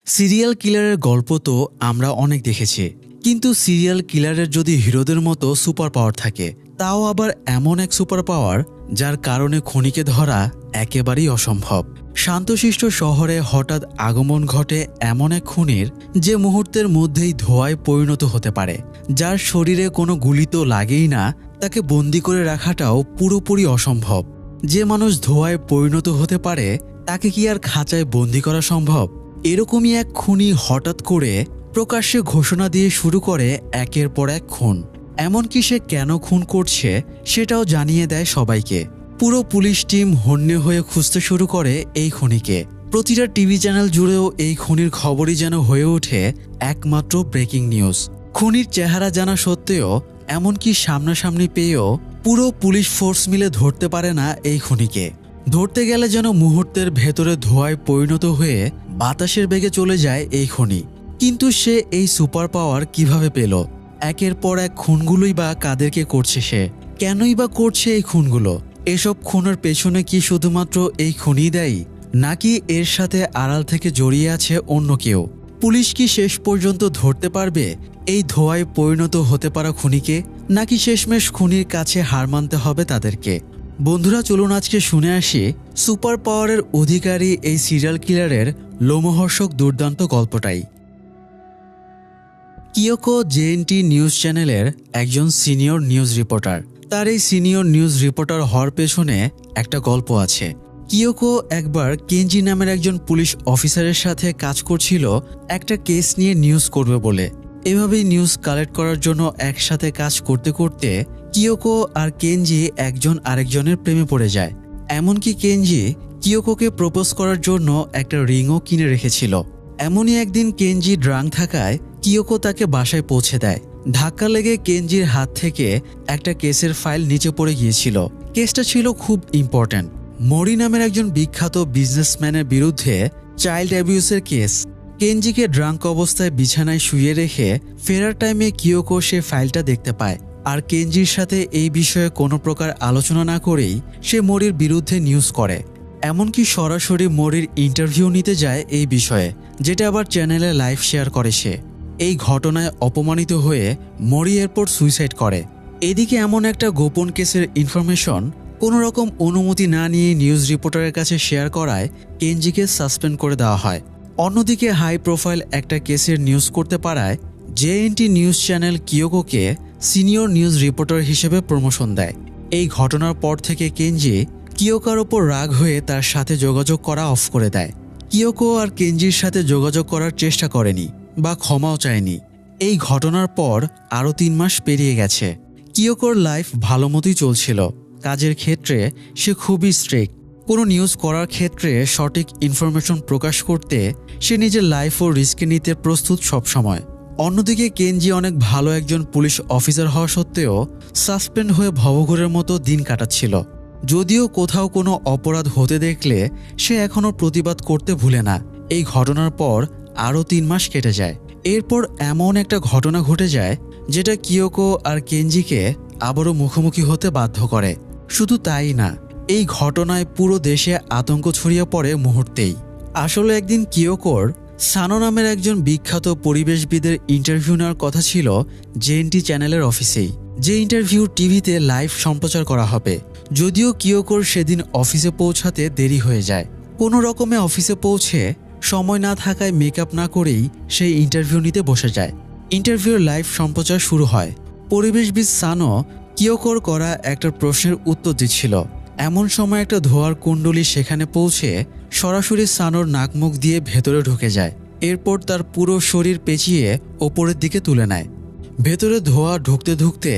Serial কিলারের গল্প তো আমরা অনেক দেখেছি, কিন্তু সিরিয়াল কিলারের যদি হিরোদের মতো সুপার পাওয়ার থাকে, তাও আবার এমন এক সুপার পাওয়ার যার কারণে খুনিকে ধরা একেবারেই অসম্ভব। শান্তশিষ্ট শহরে হঠাৎ আগমন ঘটে এমন এক খুনির যে মুহূর্তের মধ্যেই ধোঁয়ায় পরিণত হতে পারে, যার শরীরে কোনো গুলি তো লাগেই না, তাকে বন্দি করে রাখাটাও পুরোপুরি অসম্ভব। যে মানুষ ধোঁয়ায় পরিণত হতে পারে তাকে কি আর খাঁচায় বন্দি করা সম্ভব? এরকমই এক খুনি হঠাৎ করে প্রকাশ্যে ঘোষণা দিয়ে শুরু করে একের পর এক খুন। এমনকি সে কেন খুন করছে সেটাও জানিয়ে দেয় সবাইকে। পুরো পুলিশ টিম হন্যে হয়ে খুঁজতে শুরু করে এই খুনিকে। প্রতিটা টিভি চ্যানেল জুড়েও এই খুনির খবরই যেন হয়ে ওঠে একমাত্র ব্রেকিং নিউজ। খুনির চেহারা জানা সত্ত্বেও, এমনকি সামনাসামনি পেয়েও পুরো পুলিশ ফোর্স মিলে ধরতে পারে না এই খুনিকে। ধরতে গেলে যেন মুহূর্তের ভেতরে ধোঁয়ায় পরিণত হয়ে বাতাসের বেগে চলে যায় এই খুনি। কিন্তু সে এই সুপার পাওয়ার কিভাবে পেল? একের পর এক খুনগুলোই বা কাদেরকে করছে সে? কেনই বা করছে এই খুনগুলো? এসব খুনের পেছনে কি শুধুমাত্র এই খুনিই দায়ী, নাকি এর সাথে আড়াল থেকে জড়িয়ে আছে অন্য কেউ? পুলিশ কি শেষ পর্যন্ত ধরতে পারবে এই ধোঁয়ায় পরিণত হতে পারা খুনিকে, নাকি শেষমেশ খুনির কাছে হার মানতে হবে তাদেরকে? বন্ধুরা, চলুন আজকে শুনে আসি সুপার পাওয়ারের অধিকারী এই সিরিয়াল কিলারের লোমহর্ষক দুর্দান্ত গল্পটাই। কিয়োকো জেএনটি নিউজ চ্যানেলের একজন সিনিয়র নিউজ রিপোর্টার। তার এই সিনিয়র নিউজ রিপোর্টার হওয়ার পেছনে একটা গল্প আছে। কিয়োকো একবার কেঞ্জি নামের একজন পুলিশ অফিসারের সাথে কাজ করছিল একটা কেস নিয়ে নিউজ করবে বলে। এভাবেই নিউজ কালেক্ট করার জন্য একসাথে কাজ করতে করতে কিয়োকো আর কেঞ্জি একজন আরেকজনের প্রেমে পড়ে যায়। এমনকি কেঞ্জি কিয়োকোকে প্রপোজ করার জন্য একটা রিংও কিনে রেখেছিল। এমনই একদিন কেঞ্জি ড্রাঙ্ক থাকায় কিয়োকো তাকে বাসায় পৌঁছে দেয়। ধাক্কা লেগে কেঞ্জির হাত থেকে একটা কেসের ফাইল নিচে পড়ে গিয়েছিল। কেসটা ছিল খুব ইম্পর্ট্যান্ট। মরি নামের একজন বিখ্যাত বিজনেসম্যানের বিরুদ্ধে চাইল্ড অ্যাবিউসের কেস। কেঞ্জিকে ড্রাঙ্ক অবস্থায় বিছানায় শুয়ে রেখে ফেরার টাইমে কিয়োকো সে ফাইলটা দেখতে পায়। আর কেঞ্জির সাথে এই বিষয়ে কোনো প্রকার আলোচনা না করেই সে মরির বিরুদ্ধে নিউজ করে। এমনকি সরাসরি মরির ইন্টারভিউ নিতে যায় এই বিষয়ে, যেটা আবার চ্যানেলে লাইভ শেয়ার করে সে। এই ঘটনায় অপমানিত হয়ে মরি এরপর সুইসাইড করে। এদিকে এমন একটা গোপন কেসের ইনফরমেশন কোনো রকম অনুমতি না নিয়ে নিউজ রিপোর্টারের কাছে শেয়ার করায় কেঞ্জিকে সাসপেন্ড করে দেওয়া হয়। অন্যদিকে হাই প্রোফাইল একটা কেসের নিউজ করতে পারায় জেএনটি নিউজ চ্যানেল কিয়োকোকে সিনিয়র নিউজ রিপোর্টার হিসেবে প্রমোশন দেয়। এই ঘটনার পর থেকে কেঞ্জি কিয়োকোর ওপর রাগ হয়ে তার সাথে যোগাযোগ করা অফ করে দেয়। কিয়োকো আর কেঞ্জির সাথে যোগাযোগ করার চেষ্টা করেনি বা ক্ষমাও চায়নি। এই ঘটনার পর আরও 3 মাস পেরিয়ে গেছে। কিয়োকোর লাইফ ভালো মতোই চলছিল। কাজের ক্ষেত্রে সে খুবই স্ট্রিক্ট। কোনো নিউজ করার ক্ষেত্রে সঠিক ইনফরমেশন প্রকাশ করতে সে নিজের লাইফও রিস্কে নিতে প্রস্তুত সবসময়। অন্যদিকে কেঞ্জি অনেক ভালো একজন পুলিশ অফিসার হওয়া সত্ত্বেও সাসপেন্ড হয়ে ভবঘুরের মতো দিন কাটাচ্ছিল। যদিও কোথাও কোনো অপরাধ হতে দেখলে সে এখনও প্রতিবাদ করতে ভুলে না। এই ঘটনার পর আরও 3 মাস কেটে যায়। এরপর এমন একটা ঘটনা ঘটে যায় যেটা কিয়োকো আর কেঞ্জিকে আবারও মুখোমুখি হতে বাধ্য করে। শুধু তাই না, এই ঘটনায় পুরো দেশে আতঙ্ক ছড়িয়ে পড়ে মুহূর্তেই। আসলে একদিন কিয়োকোর সানো নামের একজন বিখ্যাত পরিবেশবিদের ইন্টারভিউ নেওয়ার কথা ছিল জেএনটি চ্যানেলের অফিসেই, যে ইন্টারভিউ টিভিতে লাইভ সম্প্রচার করা হবে। যদিও কিয়োকোর সেদিন অফিসে পৌঁছাতে দেরি হয়ে যায়। কোনো রকমে অফিসে পৌঁছে সময় না থাকায় মেকআপ না করেই সেই ইন্টারভিউ নিতে বসে যায়। ইন্টারভিউর লাইভ সম্প্রচার শুরু হয়। পরিবেশবিদ সানো কিয়োকোর করা একটা প্রশ্নের উত্তর দিচ্ছিল। এমন সময় একটা ধোঁয়ার কুণ্ডলী সেখানে পৌঁছে সরাসরি সানোর নাক মুখ দিয়ে ভেতরে ঢুকে যায়। এরপর তার পুরো শরীর পেঁচিয়ে ওপরের দিকে তুলে নেয়। ভেতরে ধোঁয়া ঢুকতে ঢুকতে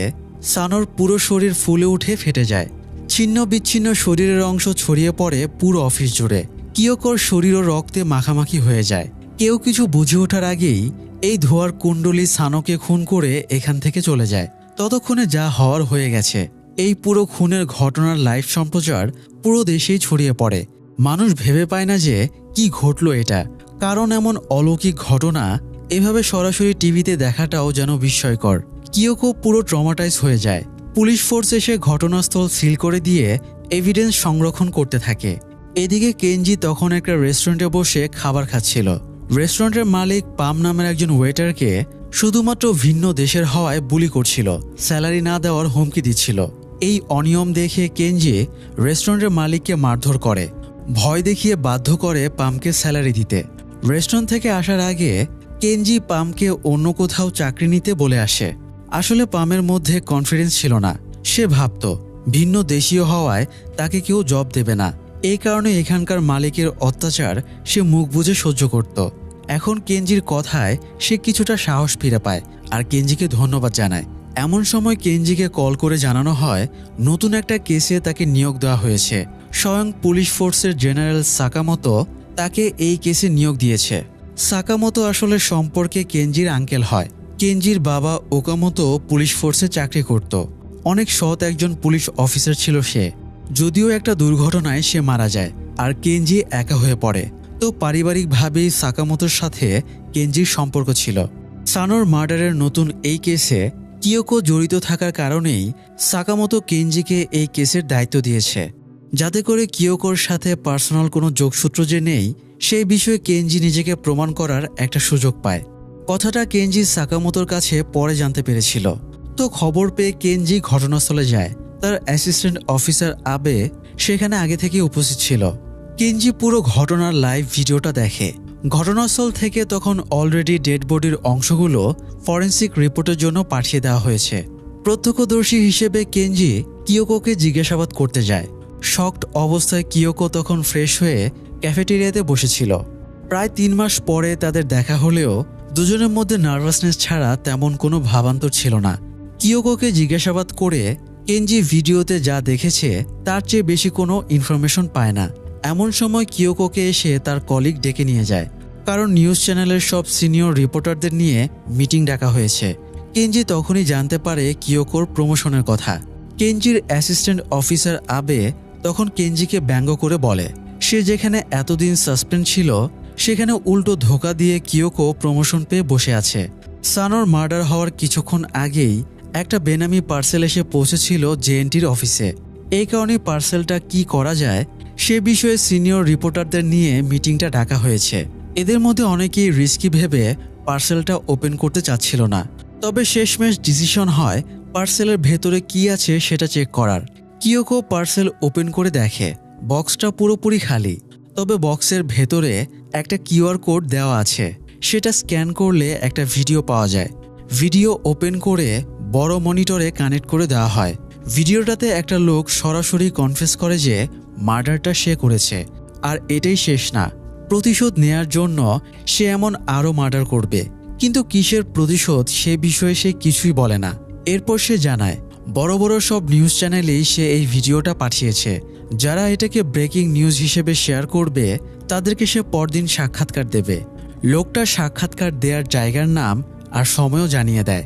সানোর পুরো শরীর ফুলে উঠে ফেটে যায়। ছিন্ন বিচ্ছিন্ন শরীরের অংশ ছড়িয়ে পড়ে পুরো অফিস জুড়ে। কিয়োকোর শরীরও রক্তে মাখামাখি হয়ে যায়। কেউ কিছু বুঝে ওঠার আগেই এই ধোঁয়ার কুণ্ডলী সানোকে খুন করে এখান থেকে চলে যায়। ততক্ষণে যা হওয়ার হয়ে গেছে। এই পুরো খুনের ঘটনার লাইভ সম্প্রচার পুরো দেশেই ছড়িয়ে পড়ে। মানুষ ভেবে পায় না যে কি ঘটলো এটা, কারণ এমন অলৌকিক ঘটনা এভাবে সরাসরি টিভিতে দেখাটাও যেন বিস্ময়কর। কিয়োকো পুরো ট্রমাটাইজ হয়ে যায়। পুলিশ ফোর্স এসে ঘটনাস্থল সিল করে দিয়ে এভিডেন্স সংরক্ষণ করতে থাকে। এদিকে কেঞ্জি তখন একটা রেস্টুরেন্টে বসে খাবার খাচ্ছিল। রেস্টুরেন্টের মালিক পাম নামের একজন ওয়েটারকে শুধুমাত্র ভিন্ন দেশের হওয়ায় বুলি করছিল, স্যালারি না দেওয়ার হুমকি দিচ্ছিল। এই অনিয়ম দেখে কেনজি রেস্টুরেন্টের মালিককে মারধর করে, ভয় দেখিয়ে বাধ্য করে পামকে স্যালারি দিতে। রেস্টুরেন্ট থেকে আসার আগে কেনজি পামকে অন্য কোথাও চাকরি নিতে বলে আসে। আসলে পামের মধ্যে কনফিডেন্স ছিল না। সে ভাবত ভিন্ন দেশীয় হওয়ায় তাকে কেউ জব দেবে না। এই কারণে এখানকার মালিকের অত্যাচার সে মুখ বুজে সহ্য করত। এখন কেনজির কথায় সে কিছুটা সাহস ফিরে পায় আর কেনজিকে ধন্যবাদ জানায়। এমন সময় কেনজিকে কল করে জানানো হয় নতুন একটা কেসে তাকে নিয়োগ দেওয়া হয়েছে। স্বয়ং পুলিশ ফোর্সের জেনারেল সাকামোতো তাকে এই কেসে নিয়োগ দিয়েছে। সাকামোতো আসলে সম্পর্কে কেনজির আঙ্কেল হয়। কেনজির বাবা ওকামোতো পুলিশ ফোর্সে চাকরি করত। অনেক সৎ একজন পুলিশ অফিসার ছিল সে। যদিও একটা দুর্ঘটনায় সে মারা যায় আর কেনজি একা হয়ে পড়ে। তো পারিবারিকভাবেই সাকামোতোর সাথে কেনজির সম্পর্ক ছিল। সানোর মার্ডারের নতুন এই কেসে কিয়োকো জড়িত থাকার কারণেই সাকামোতো কেনজিকে এই কেসের দায়িত্ব দিয়েছে, যাতে করে কিয়োকোর সাথে পার্সোনাল কোনো যোগসূত্র যে নেই সেই বিষয়ে কেনজি নিজেকে প্রমাণ করার একটা সুযোগ পায়। কথাটা কেনজি সাকামোতোর কাছে পরে জানতে পেরেছিল। তো খবর পেয়ে কেনজি ঘটনাস্থলে যায়। তার অ্যাসিস্ট্যান্ট অফিসার আবে সেখানে আগে থেকে উপস্থিত ছিল। কেনজি পুরো ঘটনার লাইভ ভিডিওটা দেখে। ঘটনাস্থল থেকে তখন অলরেডি ডেড বডির অংশগুলো ফরেন্সিক রিপোর্টের জন্য পাঠিয়ে দেওয়া হয়েছে। প্রত্যক্ষদর্শী হিসেবে কেনজি কিয়োকোকে জিজ্ঞাসাবাদ করতে যায়। শকড অবস্থায় কিয়োকো তখন ফ্রেশ হয়ে ক্যাফেটেরিয়াতে বসেছিল। প্রায় 3 মাস পরে তাদের দেখা হলেও দুজনের মধ্যে নার্ভাসনেস ছাড়া তেমন কোনো ভাবান্তর ছিল না। কিয়োকোকে জিজ্ঞাসাবাদ করে কেনজি ভিডিওতে যা দেখেছে তার চেয়ে বেশি কোনো ইনফরমেশন পায় না। এমন সময় কিয়োকোকে এসে তার কলিগ ডেকে নিয়ে যায়, কারণ নিউজ চ্যানেলের সব সিনিয়র রিপোর্টারদের নিয়ে মিটিং ডাকা হয়েছে। কেনজি তখনই জানতে পারে কিয়োকোর প্রমোশনের কথা। কেনজির অ্যাসিস্ট্যান্ট অফিসার আবে তখন কেনজিকে ব্যঙ্গ করে বলে সে যেখানে এতদিন সাসপেন্ড ছিল সেখানে উল্টো ধোকা দিয়ে কিয়োকো প্রমোশন পেয়ে বসে আছে। সানোর মার্ডার হওয়ার কিছুক্ষণ আগেই একটা বেনামি পার্সেল এসে পৌঁছেছিল জেএনটির অফিসে। এই কারণে পার্সেলটা কি করা যায় সে বিষয়ে সিনিয়র রিপোর্টারদের নিয়ে মিটিংটা ডাকা হয়েছে। এদের মধ্যে অনেকেই রিস্কি ভেবে পার্সেলটা ওপেন করতে চাচ্ছিল না। তবে শেষমেশ ডিসিশন হয় পার্সেলের ভেতরে কি আছে সেটা চেক করার। কিয়োকো পার্সেল ওপেন করে দেখে বক্সটা পুরোপুরি খালি, তবে বক্সের ভেতরে একটা কিউআর কোড দেওয়া আছে। সেটা স্ক্যান করলে একটা ভিডিও পাওয়া যায়। ভিডিও ওপেন করে বড় মনিটরে কানেক্ট করে দেওয়া হয়। ভিডিওটাতে একটা লোক সরাসরি কনফেস করে যে মার্ডারটা সে করেছে, আর এটাই শেষ না, প্রতিশোধ নেয়ার জন্য সে এমন আরও মার্ডার করবে। কিন্তু কিসের প্রতিশোধ সে বিষয়ে সে কিছুই বলে না। এরপর সে জানায় বড় বড় সব নিউজ চ্যানেলেই সে এই ভিডিওটা পাঠিয়েছে। যারা এটাকে ব্রেকিং নিউজ হিসেবে শেয়ার করবে তাদেরকে সে পরদিন সাক্ষাৎকার দেবে। লোকটা সাক্ষাৎকার দেওয়ার জায়গার নাম আর সময়ও জানিয়ে দেয়।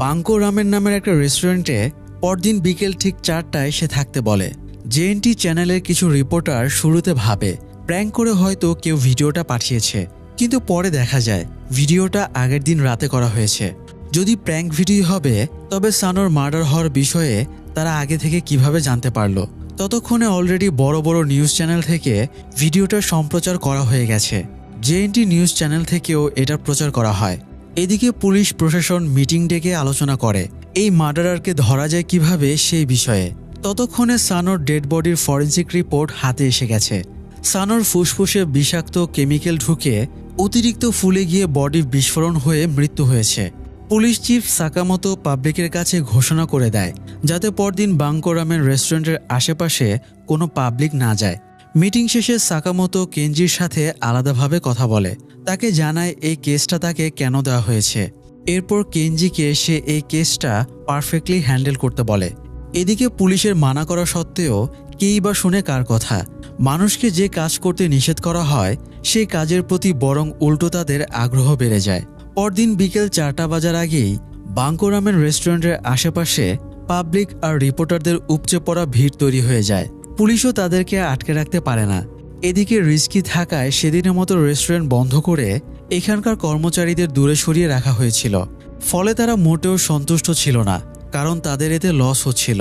বাঙ্কো রামেন নামের একটা রেস্টুরেন্টে পরদিন বিকেল ঠিক 4টায় সে থাকতে বলে। জেএনটি চ্যানেলের কিছু রিপোর্টার শুরুতে ভাবে প্র্যাঙ্ক করে হয়তো কেউ ভিডিওটা পাঠিয়েছে, কিন্তু পরে দেখা যায় ভিডিওটা আগের দিন রাতে করা হয়েছে। যদি প্র্যাঙ্ক ভিডিও হবে তবে সানোর মার্ডার হওয়ার বিষয়ে তারা আগে থেকে কিভাবে জানতে পারলো? ততক্ষণে অলরেডি বড় বড় নিউজ চ্যানেল থেকে ভিডিওটা সম্প্রচার করা হয়ে গেছে। জেএনটি নিউজ চ্যানেল থেকেও এটা প্রচার করা হয়। এদিকে পুলিশ প্রশাসন মিটিং ডেকে আলোচনা করে এই মার্ডারারকে ধরা যায় কিভাবে সেই বিষয়ে। ততক্ষণে সানোর ডেড বডির ফরেন্সিক রিপোর্ট হাতে এসে গেছে। সানোর ফুসফুসে বিষাক্ত কেমিক্যাল ঢুকে অতিরিক্ত ফুলে গিয়ে বডি বিস্ফোরণ হয়ে মৃত্যু হয়েছে। পুলিশ চিফ সাকামোতো পাবলিকের কাছে ঘোষণা করে দেয় যাতে পরদিন বাঙ্কো রামেন রেস্টুরেন্টের আশেপাশে কোনো পাবলিক না যায়। মিটিং শেষে সাকামোতো কেনজির সাথে আলাদাভাবে কথা বলে, তাকে জানায় এই কেসটা তাকে কেন দেওয়া হয়েছে। এরপর কেনজিকে সে এই কেসটা পারফেক্টলি হ্যান্ডেল করতে বলে। এদিকে পুলিশের মানা করা সত্ত্বেও কেই বা শুনে কার কথা। মানুষকে যে কাজ করতে নিষেধ করা হয় সেই কাজের প্রতি বরং উল্টো তাদের আগ্রহ বেড়ে যায়। পরদিন বিকেল 4টা বাজার আগেই বাঙ্কো রামেন রেস্টুরেন্টের আশেপাশে পাবলিক আর রিপোর্টারদের উপচে পড়া ভিড় তৈরি হয়ে যায়। পুলিশও তাদেরকে আটকে রাখতে পারে না। এদিকে রিস্কি থাকায় সেদিনের মতো রেস্টুরেন্ট বন্ধ করে এখানকার কর্মচারীদের দূরে সরিয়ে রাখা হয়েছিল। ফলে তারা মোটেও সন্তুষ্ট ছিল না, কারণ তাদের এতে লস হচ্ছিল।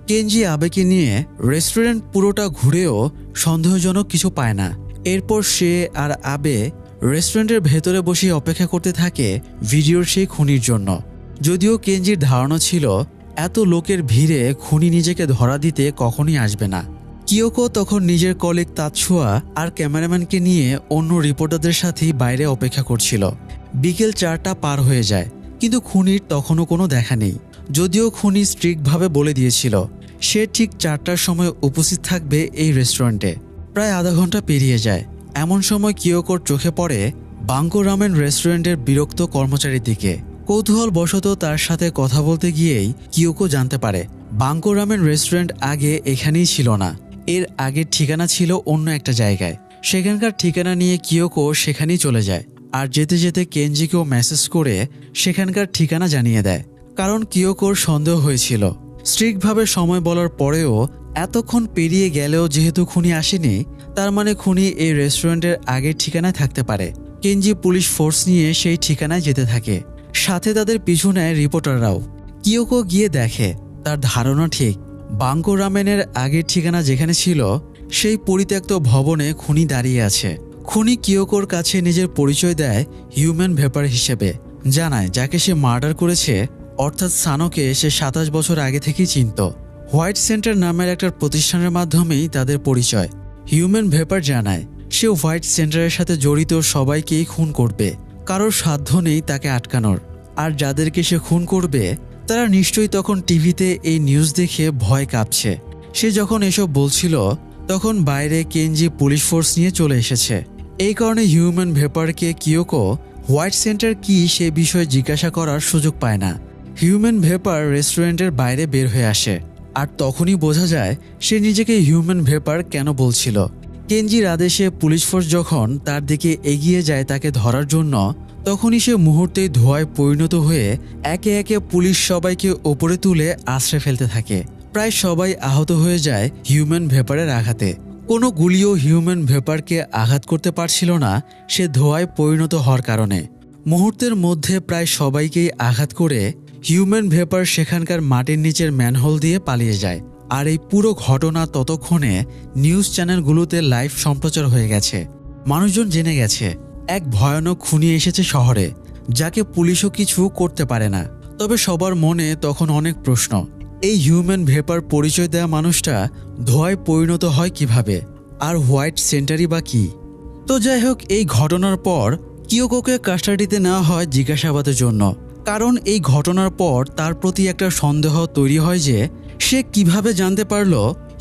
কেনজি আবেকে নিয়ে রেস্টুরেন্ট পুরোটা ঘুরেও সন্দেহজনক কিছু পায় না। এরপর সে আর আবে রেস্টুরেন্টের ভেতরে বসে অপেক্ষা করতে থাকে ভিডিওর সেই খুনির জন্য। যদিও কেঞ্জির ধারণা ছিল এত লোকের ভিড়ে খুনি নিজেকে ধরা দিতে কখনই আসবে না। কিয়োকো তখন নিজের কলিগ তাতসুয়া আর ক্যামেরাম্যানকে নিয়ে অন্য রিপোর্টারদের সাথেই বাইরে অপেক্ষা করছিল। বিকেল 4টা পার হয়ে যায়, কিন্তু খুনির তখনও কোনো দেখা নেই। যদিও খুনি স্ট্রিক্টভাবে বলে দিয়েছিল সে ঠিক 4টার সময় উপস্থিত থাকবে এই রেস্টুরেন্টে। প্রায় আধা ঘন্টা পেরিয়ে যায়। এমন সময় কিয়োকোর চোখে পড়ে বাঙ্কো রামেন রেস্টুরেন্টের বিরক্ত কর্মচারীর দিকে। কৌতূহলবশত তার সাথে কথা বলতে গিয়েই কিয়োকো জানতে পারে বাঙ্কো রামেন রেস্টুরেন্ট আগে এখানেই ছিল না, এর আগের ঠিকানা ছিল অন্য একটা জায়গায়। সেখানকার ঠিকানা নিয়ে কিয়োকো সেখানেই চলে যায়, আর যেতে যেতে কেঞ্জিকেও মেসেজ করে সেখানকার ঠিকানা জানিয়ে দেয়। কারণ কিয়োকোর সন্দেহ হয়েছিল স্ট্রিক্টভাবে সময় বলার পরেও এতক্ষণ পেরিয়ে গেলেও যেহেতু খুনি আসেনি, তার মানে খুনি এই রেস্টুরেন্টের আগের ঠিকানায় থাকতে পারে। কেঞ্জি পুলিশ ফোর্স নিয়ে সেই ঠিকানায় যেতে থাকে, সাথে তাদের পিছু নেয় রিপোর্টাররাও। কিয়োকো গিয়ে দেখে তার ধারণা ঠিক, বাঙ্কো রামেনের আগের ঠিকানা যেখানে ছিল সেই পরিত্যক্ত ভবনে খুনি দাঁড়িয়ে আছে। খুনি কিয়োকোর কাছে নিজের পরিচয় দেয় হিউম্যান ভেপার হিসেবে, জানায় যাকে সে মার্ডার করেছে, অর্থাৎ সানোকে সে 27 বছর আগে থেকেই চিনত। হোয়াইট সেন্টার নামের একটা প্রতিষ্ঠানের মাধ্যমেই তাদের পরিচয়। হিউম্যান ভেপার জানায় সে হোয়াইট সেন্টারের সাথে জড়িত সবাইকেই খুন করবে, কারোর সাধ্য নেই তাকে আটকানোর। আর যাদেরকে সে খুন করবে তারা নিশ্চয়ই তখন টিভিতে এই নিউজ দেখে ভয় কাঁপছে। সে যখন এসব বলছিল তখন বাইরে কেঞ্জি পুলিশ ফোর্স নিয়ে চলে এসেছে। এই কারণে হিউম্যান ভেপারকে কিয়োকো হোয়াইট সেন্টার কি সে বিষয়ে জিজ্ঞাসা করার সুযোগ পায় না। হিউম্যান ভেপার রেস্টুরেন্টের বাইরে বের হয়ে আসে, আর তখনই বোঝা যায় সে নিজেকে হিউম্যান ভেপার কেন বলছিল। কেঞ্জির আদেশে পুলিশ ফোর্স যখন তার দিকে এগিয়ে যায় তাকে ধরার জন্য, তখনই সে মুহূর্তেই ধোঁয়ায় পরিণত হয়ে একে একে পুলিশ সবাইকে ওপরে তুলে আশ্রয় ফেলতে থাকে। প্রায় সবাই আহত হয়ে যায় হিউম্যান ভেপারের আঘাতে। কোনো গুলিও হিউম্যান ভেপারকে আঘাত করতে পারছিল না সে ধোঁয়ায় পরিণত হওয়ার কারণে। মুহূর্তের মধ্যে প্রায় সবাইকেই আঘাত করে হিউম্যান ভেপার সেখানকার মাটির নিচের ম্যানহোল দিয়ে পালিয়ে যায়। আর এই পুরো ঘটনা ততক্ষণে নিউজ চ্যানেলগুলোতে লাইভ সম্প্রচার হয়ে গেছে। মানুষজন জেনে গেছে এক ভয়ানক খুনি এসেছে শহরে, যাকে পুলিশও কিছু করতে পারে না। তবে সবার মনে তখন অনেক প্রশ্ন, এই হিউম্যান ভেপার পরিচয় দেওয়া মানুষটা ধোঁয়ায় পরিণত হয় কিভাবে, আর হোয়াইট সেন্টারই বা কি? তো যাই হোক, এই ঘটনার পর কিয়োকোকে কাস্টাডিতে নেওয়া হয় জিজ্ঞাসাবাদের জন্য। কারণ এই ঘটনার পর তার প্রতি একটা সন্দেহ তৈরি হয় যে সে কিভাবে জানতে পারল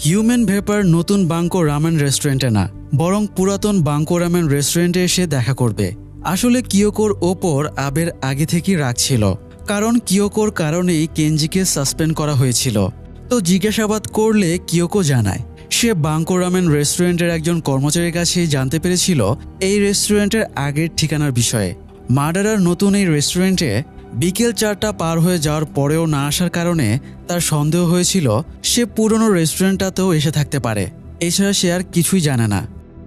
হিউম্যান ভেপার নতুন বাঙ্কো রামেন রেস্টুরেন্টে না, বরং পুরাতন বাঙ্কো রামেন রেস্টুরেন্টে এসে দেখা করবে। আসলে কিয়োকোর ওপর আবের আগে থেকেই রাগ ছিল, কারণ কিয়োকোর কারণেই কেঞ্জিকে সাসপেন্ড করা হয়েছিল। তো জিজ্ঞাসাবাদ করলে কিয়োকো জানায় সে বাঙ্কো রামেন রেস্টুরেন্টের একজন কর্মচারীর কাছে জানতে পেরেছিল এই রেস্টুরেন্টের আগের ঠিকানার বিষয়ে। মার্ডারার নতুন এই রেস্টুরেন্টে বিকেল 4টা পার হয়ে যাওয়ার পরেও না আসার কারণে তার সন্দেহ হয়েছিল সে পুরনো রেস্টুরেন্টটাতেও এসে থাকতে পারে। এছাড়া সে আর কিছুই জানে না।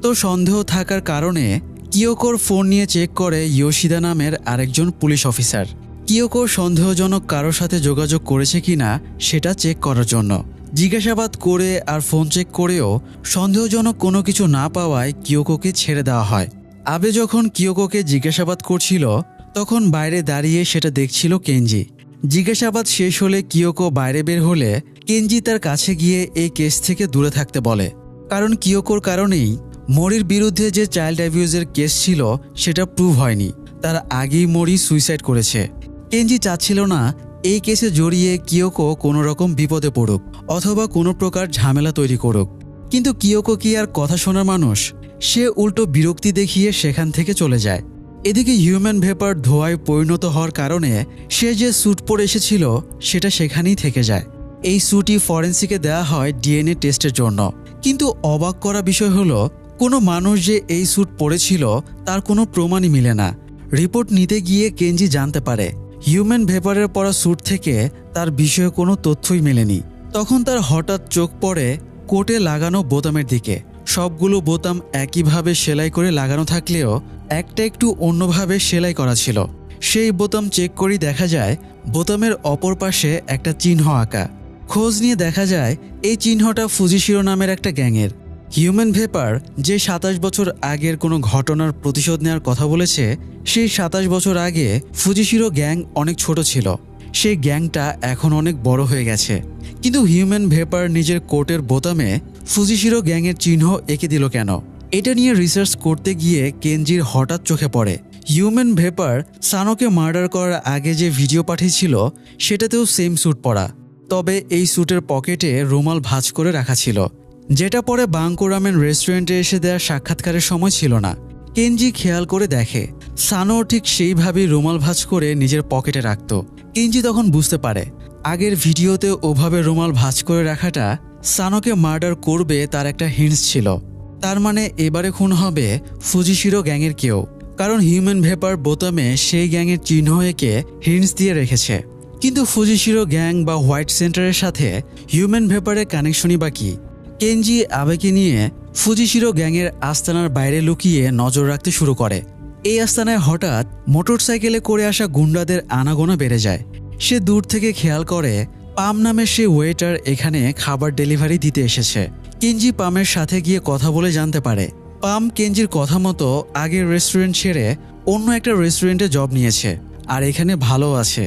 তো সন্দেহ থাকার কারণে কিয়োকোর ফোন নিয়ে চেক করে ইয়োশিদা নামের আরেকজন পুলিশ অফিসার। কিয়োকো সন্দেহজনক কারোর সাথে যোগাযোগ করেছে কিনা সেটা চেক করার জন্য জিজ্ঞাসাবাদ করে আর ফোন চেক করেও সন্দেহজনক কোনো কিছু না পাওয়ায় কিয়োকোকে ছেড়ে দেওয়া হয়। আবে যখন কিয়োকোকে জিজ্ঞাসাবাদ করছিল তখন বাইরে দাঁড়িয়ে সেটা দেখছিল কেঞ্জি। জিজ্ঞাসাবাদ শেষ হলে কিয়োকো বাইরে বের হলে কেঞ্জি তার কাছে গিয়ে এই কেস থেকে দূরে থাকতে বলে। কারণ কিয়োকোর কারণেই মরির বিরুদ্ধে যে চাইল্ড অ্যাবিউজের কেস ছিল সেটা প্রুভ হয়নি, তার আগেই মরি সুইসাইড করেছে। কেঞ্জি চাচ্ছিল না এই কেসে জড়িয়ে কিয়োকো কোনো রকম বিপদে পড়ুক অথবা কোনো প্রকার ঝামেলা তৈরি করুক। কিন্তু কিয়োকো কি আর কথা শোনার মানুষ? সে উল্টো বিরক্তি দেখিয়ে সেখান থেকে চলে যায়। এদিকে হিউম্যান ভেপার ধোঁয়ায় পরিণত হওয়ার কারণে সে যে স্যুট পরে এসেছিল সেটা সেখানেই থেকে যায়। এই স্যুটই ফরেন্সিকে দেওয়া হয় ডিএনএ টেস্টের জন্য। কিন্তু অবাক করা বিষয় হলো কোনো মানুষ যে এই স্যুট পরেছিল তার কোনো প্রমাণই মিলে না। রিপোর্ট নিতে গিয়ে কেঞ্জি জানতে পারে হিউম্যান ভেপারের পরা স্যুট থেকে তার বিষয়ে কোনো তথ্যই মেলেনি। তখন তার হঠাৎ চোখ পড়ে কোটে লাগানো বোতামের দিকে। সবগুলো বোতাম একইভাবে সেলাই করে লাগানো থাকলেও একটা একটু অন্যভাবে সেলাই করা ছিল। সেই বোতাম চেক করে দেখা যায় বোতামের অপর পাশে একটা চিহ্ন আঁকা। খোঁজ নিয়ে দেখা যায় এই চিহ্নটা ফুজিশিরো নামের একটা গ্যাংয়ের। হিউম্যান ভেপার যে 27 বছর আগের কোনো ঘটনার প্রতিশোধ নেওয়ার কথা বলেছে, সেই 27 বছর আগে ফুজিশিরো গ্যাং অনেক ছোট ছিল। সেই গ্যাংটা এখন অনেক বড় হয়ে গেছে। কিন্তু হিউম্যান ভেপার নিজের কোটের বোতামে ফুজিশিরো গ্যাংয়ের চিহ্ন এঁকে দিল কেন? এটা নিয়ে রিসার্চ করতে গিয়ে কেনজির হঠাৎ চোখে পড়ে হিউম্যান ভেপার সানোকে মার্ডার করার আগে যে ভিডিও পাঠিয়েছিল সেটাতেও সেম স্যুট পরা, তবে এই স্যুটের পকেটে রুমাল ভাঁজ করে রাখা ছিল, যেটা পরে বাংকো রামেন রেস্টুরেন্টে এসে দেওয়া সাক্ষাৎকারের সময় ছিল না। কেনজি খেয়াল করে দেখে সানো ঠিক সেইভাবেই রুমাল ভাঁজ করে নিজের পকেটে রাখত। কেনজি তখন বুঝতে পারে আগের ভিডিওতে ওভাবে রুমাল ভাঁজ করে রাখাটা সানোকে মার্ডার করবে তার একটা হিন্টস ছিল। তার মানে এবারে খুন হবে ফুজিশিরো গ্যাংয়ের কেউ, কারণ হিউম্যান ভেপার বোতামে সেই গ্যাংয়ের চিহ্ন এঁকে হিন্টস দিয়ে রেখেছে। কিন্তু ফুজিশিরো গ্যাং বা হোয়াইট সেন্টারের সাথে হিউম্যান ভেপারের কানেকশনই বা কি? কেনজি আবেগে নিয়ে ফুজিশিরো গ্যাংয়ের আস্তানার বাইরে লুকিয়ে নজর রাখতে শুরু করে। এই আস্তানায় হঠাৎ মোটরসাইকেলে করে আসা গুন্ডাদের আনাগোনা বেড়ে যায়। সে দূর থেকে খেয়াল করে পাম নামের সেই ওয়েটার এখানে খাবার ডেলিভারি দিতে এসেছে। কেনজি পামের সাথে গিয়ে কথা বলে জানতে পারে পাম কেনজির কথা মতো আগের রেস্টুরেন্ট ছেড়ে অন্য একটা রেস্টুরেন্টে জব নিয়েছে আর এখানে ভালো আছে।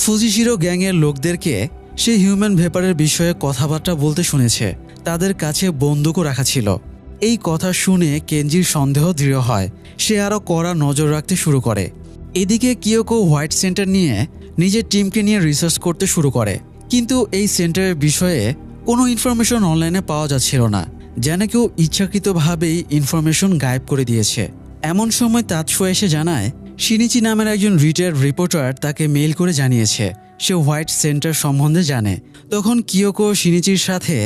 ফুজিশিরো গ্যাংয়ের লোকদেরকে সে হিউম্যান ভেপারের বিষয়ে কথাবার্তা বলতে শুনেছে, তাদের কাছে বন্দুকও রাখা ছিল। এই কথা শুনে কেনজির সন্দেহ দৃঢ় হয়। সে আরও কড়া নজর রাখতে শুরু করে। এদিকে কিয়োকো হোয়াইট সেন্টার নিয়ে নিজের টিমকে নিয়ে রিসার্চ করতে শুরু করে, কিন্তু এই সেন্টারের বিষয়ে কোনো ইনফরমেশন অনলাইনে পাওয়া যাচ্ছিল না, যেন কেউ ইচ্ছাকৃতভাবেই ইনফরমেশন গায়েব করে দিয়েছে। এমন সময় তাৎসু এসে জানায় শিনিচি নামের একজন রিটায়ার্ড রিপোর্টার তাকে মেইল করে জানিয়েছে সে হোয়াইট সেন্টার সম্বন্ধে জানে। তখন কিয়োকো শিনিচির সাথে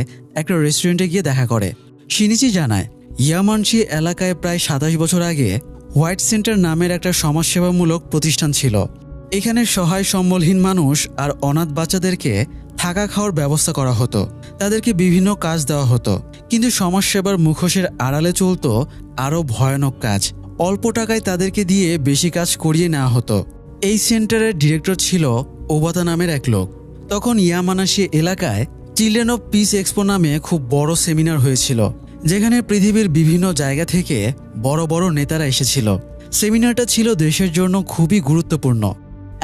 একটা রেস্টুরেন্টে গিয়ে দেখা করে। শিনিচি জানায় ইয়ামানশি এলাকায় প্রায় 27 বছর আগে হোয়াইট সেন্টার নামের একটা সমাজসেবামূলক প্রতিষ্ঠান ছিল। এখানে সহায় সম্বলহীন মানুষ আর অনাথ বাচ্চাদেরকে থাকা খাওয়ার ব্যবস্থা করা হতো, তাদেরকে বিভিন্ন কাজ দেওয়া হতো। কিন্তু সমাজসেবার মুখোশের আড়ালে চলতো আরও ভয়ানক কাজ। অল্প টাকায় তাদেরকে দিয়ে বেশি কাজ করিয়ে নেওয়া হতো। এই সেন্টারের ডিরেক্টর ছিল ওবাতা নামের এক লোক। তখন ইয়ামানাশি এলাকায় চিলড্রেন অফ পিস এক্সপো নামে খুব বড় সেমিনার হয়েছিল, যেখানে পৃথিবীর বিভিন্ন জায়গা থেকে বড় বড় নেতারা এসেছিল। সেমিনারটা ছিল দেশের জন্য খুবই গুরুত্বপূর্ণ।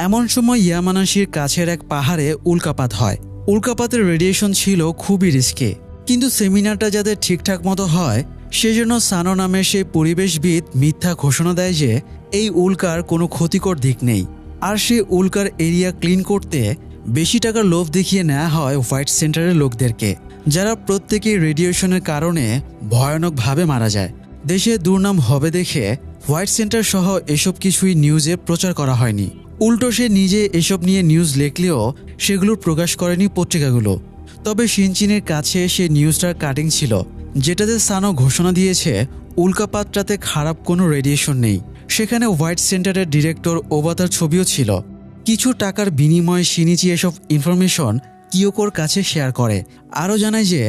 এমন সময় ইয়ামানাশির কাছের এক পাহাড়ে উল্কাপাত হয়। উল্কাপাতের রেডিয়েশন ছিল খুবই রিস্কি, কিন্তু সেমিনারটা যাতে ঠিকঠাক মতো হয় সেজন্য সানো নামের সেই পরিবেশবিদ মিথ্যা ঘোষণা দেয় যে এই উল্কার কোনো ক্ষতিকর দিক নেই। আর সেই উল্কার এরিয়া ক্লিন করতে বেশি টাকার লোভ দেখিয়ে নেওয়া হয় হোয়াইট সেন্টারের লোকদেরকে, যারা প্রত্যেকেই রেডিয়েশনের কারণে ভয়ানকভাবে মারা যায়। দেশে দুর্নাম হবে দেখে হোয়াইট সেন্টার সহ এসব কিছুই নিউজে প্রচার করা হয়নি। উল্টো সে নিজে এসব নিয়ে নিউজ লিখলেও সেগুলো প্রকাশ করেনি পত্রিকাগুলো। তবে শিনচিনের কাছে সে নিউজটার কাটিং ছিল, যেটাতে সানো ঘোষণা দিয়েছে উল্কাপাতটাতে খারাপ কোনো রেডিয়েশন নেই। সেখানে হোয়াইট সেন্টারের ডিরেক্টর ওবাতার ছবিও ছিল। কিছু টাকার বিনিময়ে শিনিচি এসব ইনফরমেশন কিয়োকোর কাছে শেয়ার করে। আরও জানায় যে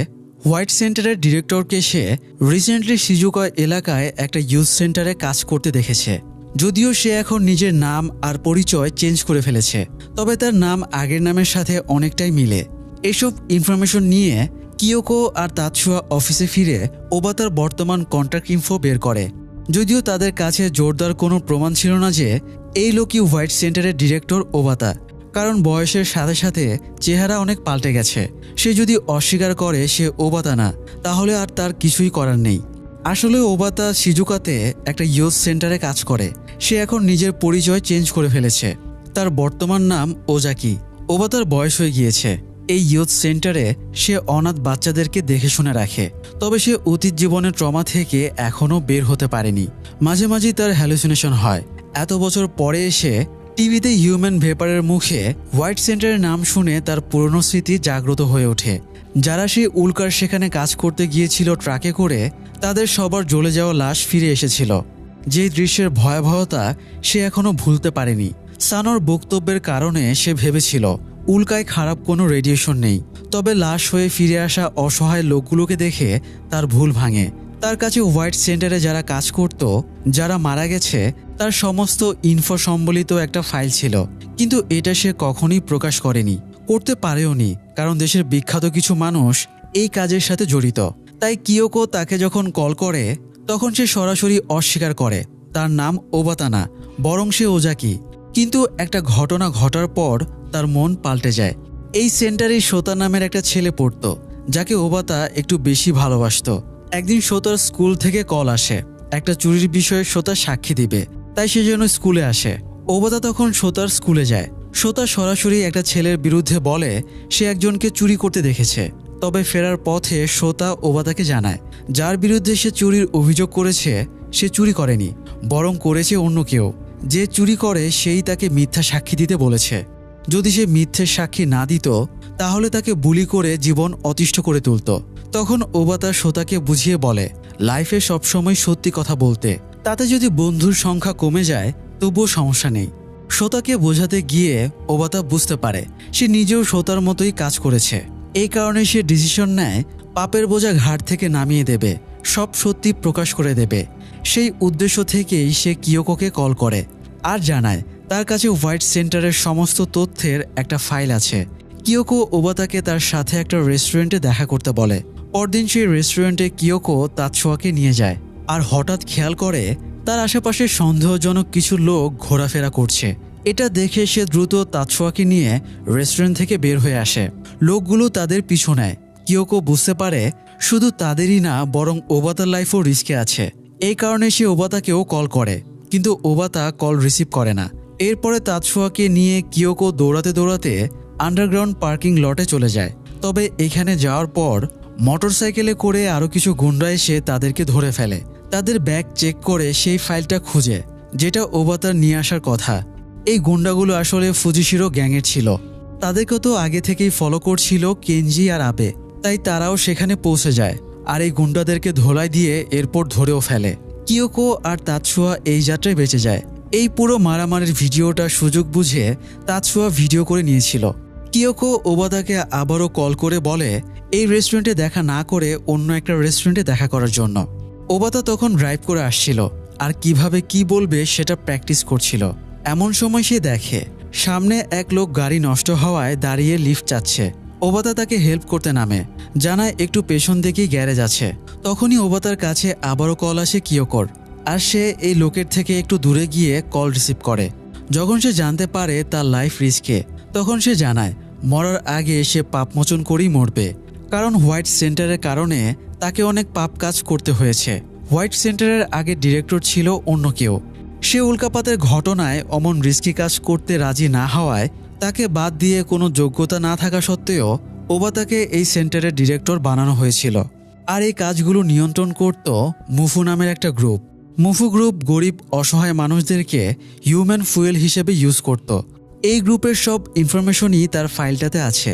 হোয়াইট সেন্টারের ডিরেক্টরকে সে রিসেন্টলি শিজুকা এলাকায় একটা ইউথ সেন্টারে কাজ করতে দেখেছে। যদিও সে এখন নিজের নাম আর পরিচয় চেঞ্জ করে ফেলেছে, তবে তার নাম আগের নামের সাথে অনেকটাই মিলে। এসব ইনফরমেশন নিয়ে কিয়োকো আর তাৎসুয়া অফিসে ফিরে ওবাতার বর্তমান কন্ট্যাক্ট ইনফো বের করে। যদিও তাদের কাছে জোরদার কোনো প্রমাণ ছিল না যে এই লোকই হোয়াইট সেন্টারের ডিরেক্টর ওবাতা, কারণ বয়সের সাথে সাথে চেহারা অনেক পাল্টে গেছে। সে যদি অস্বীকার করে সে ওবাতা না, তাহলে আর তার কিছুই করার নেই। আসলে ওবাতা শিজুকাতে একটা ইউথ সেন্টারে কাজ করে। সে এখন নিজের পরিচয় চেঞ্জ করে ফেলেছে। তার বর্তমান নাম ওজাকি। ওবাতার বয়স হয়ে গিয়েছে। এই ইউথ সেন্টারে সে অনাথ বাচ্চাদেরকে দেখে শুনে রাখে, তবে সে অতীত জীবনের ট্রমা থেকে এখনও বের হতে পারেনি। মাঝে মাঝেই তার হ্যালুসিনেশন হয়। এত বছর পরে এসে টিভিতে হিউম্যান ভেপারের মুখে হোয়াইট সেন্টারের নাম শুনে তার পুরনো স্মৃতি জাগ্রত হয়ে ওঠে। যারা সেই উল্কার সেখানে কাজ করতে গিয়েছিল ট্রাকে করে, তাদের সবার জ্বলে যাওয়া লাশ ফিরে এসেছিল। যে দৃশ্যের ভয়াবহতা সে এখনও ভুলতে পারেনি। সানোর বক্তব্যের কারণে সে ভেবেছিল উল্কায় খারাপ কোনো রেডিয়েশন নেই, তবে লাশ হয়ে ফিরে আসা অসহায় লোকগুলোকে দেখে তার ভুল ভাঙে। তার কাছে হোয়াইট সেন্টারে যারা কাজ করত, যারা মারা গেছে, তার সমস্ত ইনফো সম্বলিত একটা ফাইল ছিল, কিন্তু এটা সে কখনোই প্রকাশ করেনি, করতে পারেওনি, কারণ দেশের বিখ্যাত কিছু মানুষ এই কাজের সাথে জড়িত। তাই কিয়োকো তাকে যখন কল করে তখন সে সরাসরি অস্বীকার করে তার নাম ওবাতা না, বরং সে ওজাকি। কিন্তু একটা ঘটনা ঘটার পর তার মন পাল্টে যায়। এই সেন্টারে শোতা নামের একটা ছেলে পড়তো, যাকে ওবাতা একটু বেশি ভালোবাসতো। একদিন শোতার স্কুল থেকে কল আসে, একটা চুরির বিষয়ে শোতা সাক্ষী দিবে, তাই সে জন্য স্কুলে আসে। ওবাতা তখন শোতার স্কুলে যায়। শোতা সরাসরি একটা ছেলের বিরুদ্ধে বলে সে একজনকে চুরি করতে দেখেছে। তবে ফেরার পথে শোতা ওবাতাকে জানায় যার বিরুদ্ধে সে চুরির অভিযোগ করেছে সে চুরি করেনি, বরং করেছে অন্য কেউ। যে চুরি করে সেই তাকে মিথ্যা সাক্ষী দিতে বলেছে। যদি সে মিথ্যে সাক্ষী না দিত তাহলে তাকে বুলি করে জীবন অতিষ্ঠ করে তুলত। তখন ওবাতা শোতাকে বুঝিয়ে বলে লাইফে সবসময় সত্যি কথা বলতে, তাতে যদি বন্ধুর সংখ্যা কমে যায় তবুও সমস্যা নেই। শোতাকে বোঝাতে গিয়ে ওবাতা বুঝতে পারে সে নিজেও শোতার মতোই কাজ করেছে। এই কারণে সে ডিসিশন নেয় পাপের বোঝা ঘাট থেকে নামিয়ে দেবে, সব সত্যি প্রকাশ করে দেবে। সেই উদ্দেশ্য থেকেই সে কিয়োকোকে কল করে আর জানায় তার কাছে হোয়াইট সেন্টারের সমস্ত তথ্যের একটা ফাইল আছে। কিয়োকো ওবাতাকে তার সাথে একটা রেস্টুরেন্টে দেখা করতে বলে। পরদিন সেই রেস্টুরেন্টে কিয়োকো তাৎসুয়াকে নিয়ে যায় আর হঠাৎ খেয়াল করে তার আশেপাশে সন্দেহজনক কিছু লোক ঘোরাফেরা করছে। এটা দেখে সে দ্রুত তাৎসুয়াকে নিয়ে রেস্টুরেন্ট থেকে বের হয়ে আসে। লোকগুলো তাদের পিছু নেয়। কিয়োকো বুঝতে পারে শুধু তাদেরই না, বরং ওবাতার লাইফও রিস্কে আছে। এই কারণে সে ওবাতাকেও কল করে, কিন্তু ওবাতা কল রিসিভ করে না। এরপরে তাৎসুয়াকে নিয়ে কিয়োকো দৌড়াতে দৌড়াতে আন্ডারগ্রাউন্ড পার্কিং লটে চলে যায়। তবে এখানে যাওয়ার পর মোটরসাইকেলে করে আরও কিছু গুন্ডা এসে তাদেরকে ধরে ফেলে। তাদের ব্যাগ চেক করে সেই ফাইলটা খুঁজে যেটা ওবাতার নিয়ে আসার কথা। এই গুন্ডাগুলো আসলে ফুজিশিরো গ্যাংয়ের ছিল। তাদেরকে তো আগে থেকেই ফলো করছিল কেনজি আর আবে, তাই তারাও সেখানে পৌঁছে যায় আর এই গুন্ডাদেরকে ধোলাই দিয়ে এরপর ধরেও ফেলে। কিয়োকো আর তাৎসুয়া এই যাত্রায় বেঁচে যায়। এই পুরো মারামারির ভিডিওটা সুযোগ বুঝে তাৎসুয়া ভিডিও করে নিয়েছিল। কিয়োকো ওবাতাকে আবারও কল করে বলে এই রেস্টুরেন্টে দেখা না করে অন্য একটা রেস্টুরেন্টে দেখা করার জন্য। ওবাতা তখন ড্রাইভ করে আসছিল আর কিভাবে কি বলবে সেটা প্র্যাকটিস করছিল। এমন সময় সে দেখে সামনে এক লোক গাড়ি নষ্ট হওয়ায় দাঁড়িয়ে লিফট চাচ্ছে। ওবাতা তাকে হেল্প করতে নামে, জানায় একটু পেছন দিকেই গ্যারেজ আছে। তখনই ওবাতার কাছে আবারও কল আসে কিয়োকোর, আর সে এই লোকের থেকে একটু দূরে গিয়ে কল রিসিভ করে। যখন সে জানতে পারে তার লাইফ রিস্কে, তখন সে জানায় মরার আগে সে পাপমোচন করেই মরবে, কারণ হোয়াইট সেন্টারের কারণে তাকে অনেক পাপ কাজ করতে হয়েছে। হোয়াইট সেন্টারের আগে ডিরেক্টর ছিল অন্য কেউ। সে উল্কাপাতের ঘটনায় অমন রিস্কি কাজ করতে রাজি না হওয়ায় তাকে বাদ দিয়ে কোনো যোগ্যতা না থাকা সত্ত্বেও ওবাতাকে এই সেন্টারের ডিরেক্টর বানানো হয়েছিল। আর এই কাজগুলো নিয়ন্ত্রণ করত মুফু নামের একটা গ্রুপ। মুফু গ্রুপ গরিব অসহায় মানুষদেরকে হিউম্যান ফুয়েল হিসেবে ইউজ করত। এই গ্রুপের সব ইনফরমেশনই তার ফাইলটাতে আছে।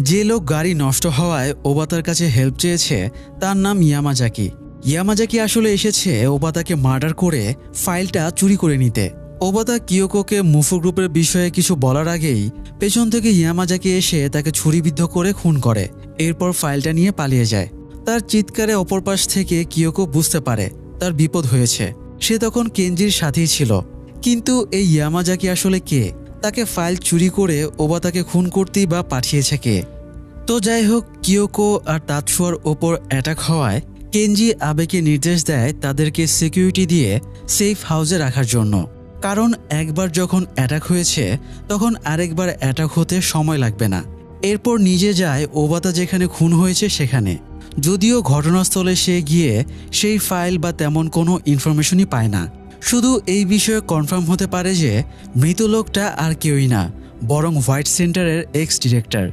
যে লোক গাড়ি নষ্ট হওয়ায় ওবাতার কাছে হেল্প চেয়েছে তার নাম ইয়ামাজাকি। ইয়ামাজাকি আসলে এসেছে ওবাতাকে মার্ডার করে ফাইলটা চুরি করে নিতে। ওবাতা কিয়োকোকে মুফু গ্রুপের বিষয়ে কিছু বলার আগেই পেছন থেকে ইয়ামাজাকি এসে তাকে ছুরিবিদ্ধ করে খুন করে। এরপর ফাইলটা নিয়ে পালিয়ে যায়। তার চিৎকারে অপর পাশ থেকে কিয়োকো বুঝতে পারে তার বিপদ হয়েছে। সে তখন কেনজির সাথেই ছিল। কিন্তু এই ইয়ামাজাকি আসলে কে? তাকে ফাইল চুরি করে ওবাতাকে খুন করতেই বা পাঠিয়েছে কে? তো যাই হোক, কিয়োকো আর তাৎসুয়ার ওপর অ্যাটাক হওয়ায় কেনজি আবেকে নির্দেশ দেয় তাদেরকে সিকিউরিটি দিয়ে সেফ হাউসে রাখার জন্য। কারণ একবার যখন অ্যাটাক হয়েছে তখন আরেকবার অ্যাটাক হতে সময় লাগবে না। এরপর নিজে যায় ওবাতা যেখানে খুন হয়েছে সেখানে। যদিও ঘটনাস্থলে সে গিয়ে সেই ফাইল বা তেমন কোনো ইনফরমেশনই পায় না। শুধু এই বিষয়ে কনফার্ম হতে পারে যে মৃত লোকটা আর কেউই না, বরং হোয়াইট সেন্টারের এক্স ডিরেক্টর।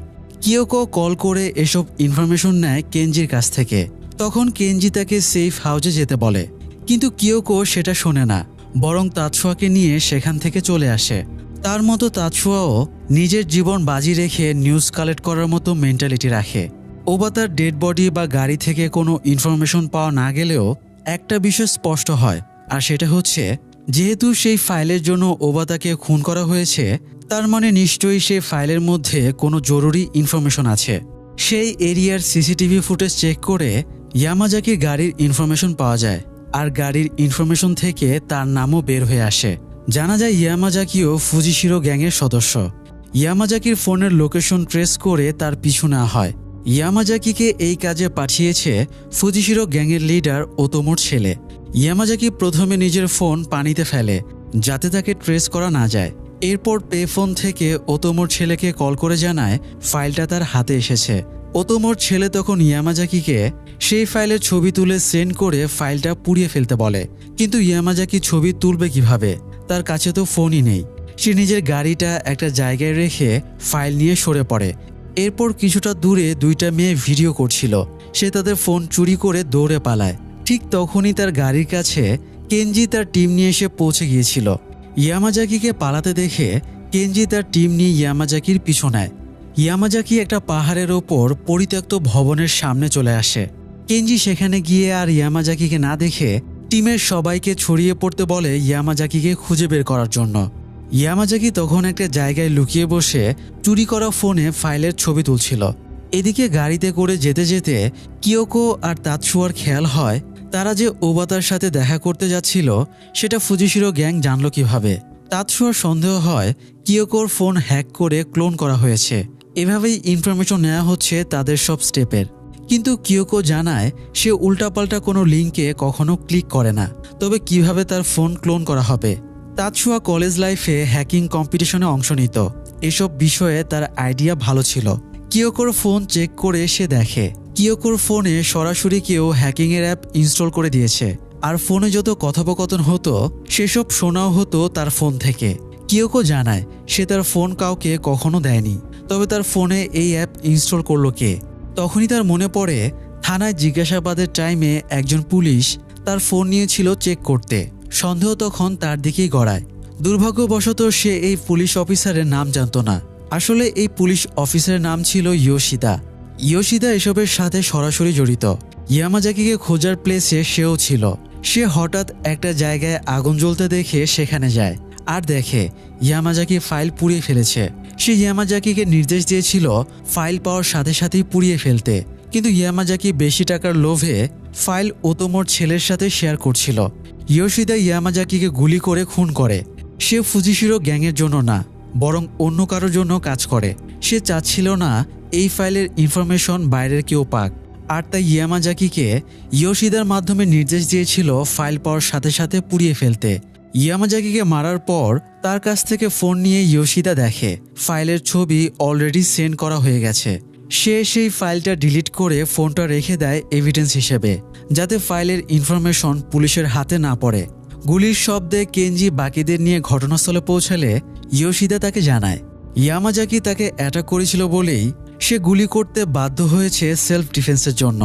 কিয়োকো কল করে এসব ইনফরমেশন নেয় কেনজির কাছ থেকে। তখন কেনজি তাকে সেফ হাউসে যেতে বলে, কিন্তু কিয়োকো সেটা শোনে না, বরং তাৎসুয়াকে নিয়ে সেখান থেকে চলে আসে। তার মতো তাৎসুয়াও নিজের জীবন বাজি রেখে নিউজ কালেক্ট করার মতো মেন্টালিটি রাখে। ওবাতার ডেড বডি বা গাড়ি থেকে কোনো ইনফরমেশন পাওয়া না গেলেও একটা বিষয় স্পষ্ট হয়, আর সেটা হচ্ছে যেহেতু সেই ফাইলের জন্য ওবাতাকে খুন করা হয়েছে, তার মানে নিশ্চয়ই সেই ফাইলের মধ্যে কোনো জরুরি ইনফরমেশন আছে। সেই এরিয়ার সিসিটিভি ফুটেজ চেক করে ইয়ামাজাকির গাড়ির ইনফরমেশন পাওয়া যায়, আর গাড়ির ইনফরমেশন থেকে তার নামও বের হয়ে আসে। জানা যায় ইয়ামাজাকিও ফুজিশিরো গ্যাংয়ের সদস্য। ইয়ামাজাকির ফোনের লোকেশন ট্রেস করে তার পিছু নেওয়া হয়। ইয়ামাজাকিকে এই কাজে পাঠিয়েছে ফুজিশিরো গ্যাংয়ের লিডার ওতোমোর ছেলে। ইয়ামাজাকি প্রথমে নিজের ফোন পানিতে ফেলে যাতে তাকে ট্রেস করা না যায়। এরপর পে ফোন থেকে ওতোমোর ছেলেকে কল করে জানায় ফাইলটা তার হাতে এসেছে। ওতোমোর ছেলে তখন ইয়ামাজাকিকে সেই ফাইলের ছবি তুলে সেন্ড করে ফাইলটা পুড়িয়ে ফেলতে বলে। কিন্তু ইয়ামাজাকি ছবি তুলবে কিভাবে? তার কাছে তো ফোনই নেই। সে নিজের গাড়িটা একটা জায়গায় রেখে ফাইল নিয়ে সরে পড়ে। এরপর কিছুটা দূরে দুইটা মেয়ে ভিডিও করছিল। সে তাদের ফোন চুরি করে দৌড়ে পালায়। ঠিক তখনই তার গাড়ির কাছে কেনজি তার টিম নিয়ে এসে পৌঁছে গিয়েছিল। ইয়ামাজাকিকে পালাতে দেখে কেনজি তার টিম নিয়ে ইয়ামাজাকির পিছু নেয়। ইয়ামাজাকি একটা পাহাড়ের ওপর পরিত্যক্ত ভবনের সামনে চলে আসে। কেনজি সেখানে গিয়ে আর ইয়ামাজাকিকে না দেখে টিমের সবাইকে ছড়িয়ে পড়তে বলে ইয়ামাজাকিকে খুঁজে বের করার জন্য। ইয়ামাজাকি তখন একটা জায়গায় লুকিয়ে বসে চুরি করা ফোনে ফাইলের ছবি তুলছিল। এদিকে গাড়িতে করে যেতে যেতে কিয়োকো আর তাতসুয়ার খেয়াল হয় তারা যে ওবাতার সাথে দেখা করতে যাচ্ছিল সেটা ফুজিশিরো গ্যাং জানল কিভাবে। তাতসুয়ার সন্দেহ হয় কিয়োকোর ফোন হ্যাক করে ক্লোন করা হয়েছে। এভাবেই ইনফরমেশন নেওয়া হচ্ছে তাদের সব স্টেপের। কিন্তু কিয়োকো জানায় সে উল্টাপাল্টা কোনো লিঙ্কে কখনো ক্লিক করে না, তবে কিভাবে তার ফোন ক্লোন করা হবে। তাতসুয়া কলেজ লাইফে হ্যাকিং কম্পিটিশনে অংশ নিত। এসব বিষয়ে তার আইডিয়া ভালো ছিল। কিয়োকোর ফোন চেক করে সে দেখে কিয়োকোর ফোনে সরাসরি কেউ হ্যাকিংয়ের অ্যাপ ইনস্টল করে দিয়েছে। আর ফোনে যত কথোপকথন হতো সেসব শোনাও হতো তার ফোন থেকে। কিয়োকো জানায় সে তার ফোন কাউকে কখনো দেয়নি, তবে তার ফোনে এই অ্যাপ ইনস্টল করলো কে। তখনই তার মনে পড়ে থানায় জিজ্ঞাসাবাদের টাইমে একজন পুলিশ তার ফোন নিয়েছিল চেক করতে। সন্দেহ তখন তার দিকেই গড়ায়। দুর্ভাগ্যবশত সে এই পুলিশ অফিসারের নাম জানত না। আসলে এই পুলিশ অফিসারের নাম ছিল ইয়োশিদা। ইয়োশিদা এসবের সাথে সরাসরি জড়িত। ইয়ামাজাকিকে খোঁজার প্লেসে সেও ছিল। সে হঠাৎ একটা জায়গায় আগুন জ্বলতে দেখে সেখানে যায় আর দেখে ইয়ামাজাকি ফাইল পুড়িয়ে ফেলেছে। সে ইয়ামাজাকিকে নির্দেশ দিয়েছিল ফাইল পাওয়ার সাথে সাথেই পুড়িয়ে ফেলতে, কিন্তু ইয়ামাজাকি বেশি টাকার লোভে ফাইল ওতোমোর ছেলের সাথে শেয়ার করছিল। ইয়োশিদা ইয়ামাজাকিকে গুলি করে খুন করে। সে ফুজিশিরো গ্যাংয়ের জন্য না, বরং অন্য কারোর জন্য কাজ করে। সে চাচ্ছিল না এই ফাইলের ইনফরমেশন বাইরের কেউ পাক, আর তাই ইয়ামাজাকিকে ইয়োশিদার মাধ্যমে নির্দেশ দিয়েছিল ফাইল পাওয়ার সাথে সাথে পুড়িয়ে ফেলতে। ইয়ামাজাকিকে মারার পর তার কাছ থেকে ফোন নিয়ে ইয়োশিদা দেখে ফাইলের ছবি অলরেডি সেন্ড করা হয়ে গেছে। সে সেই ফাইলটা ডিলিট করে ফোনটা রেখে দেয় এভিডেন্স হিসেবে, যাতে ফাইলের ইনফরমেশন পুলিশের হাতে না পড়ে। গুলির শব্দে কেনজি বাকিদের নিয়ে ঘটনাস্থলে পৌঁছালে ইয়োশিদা তাকে জানায় ইয়ামাজাকি তাকে অ্যাটাক করেছিল বলেই সে গুলি করতে বাধ্য হয়েছে সেলফ ডিফেন্সের জন্য।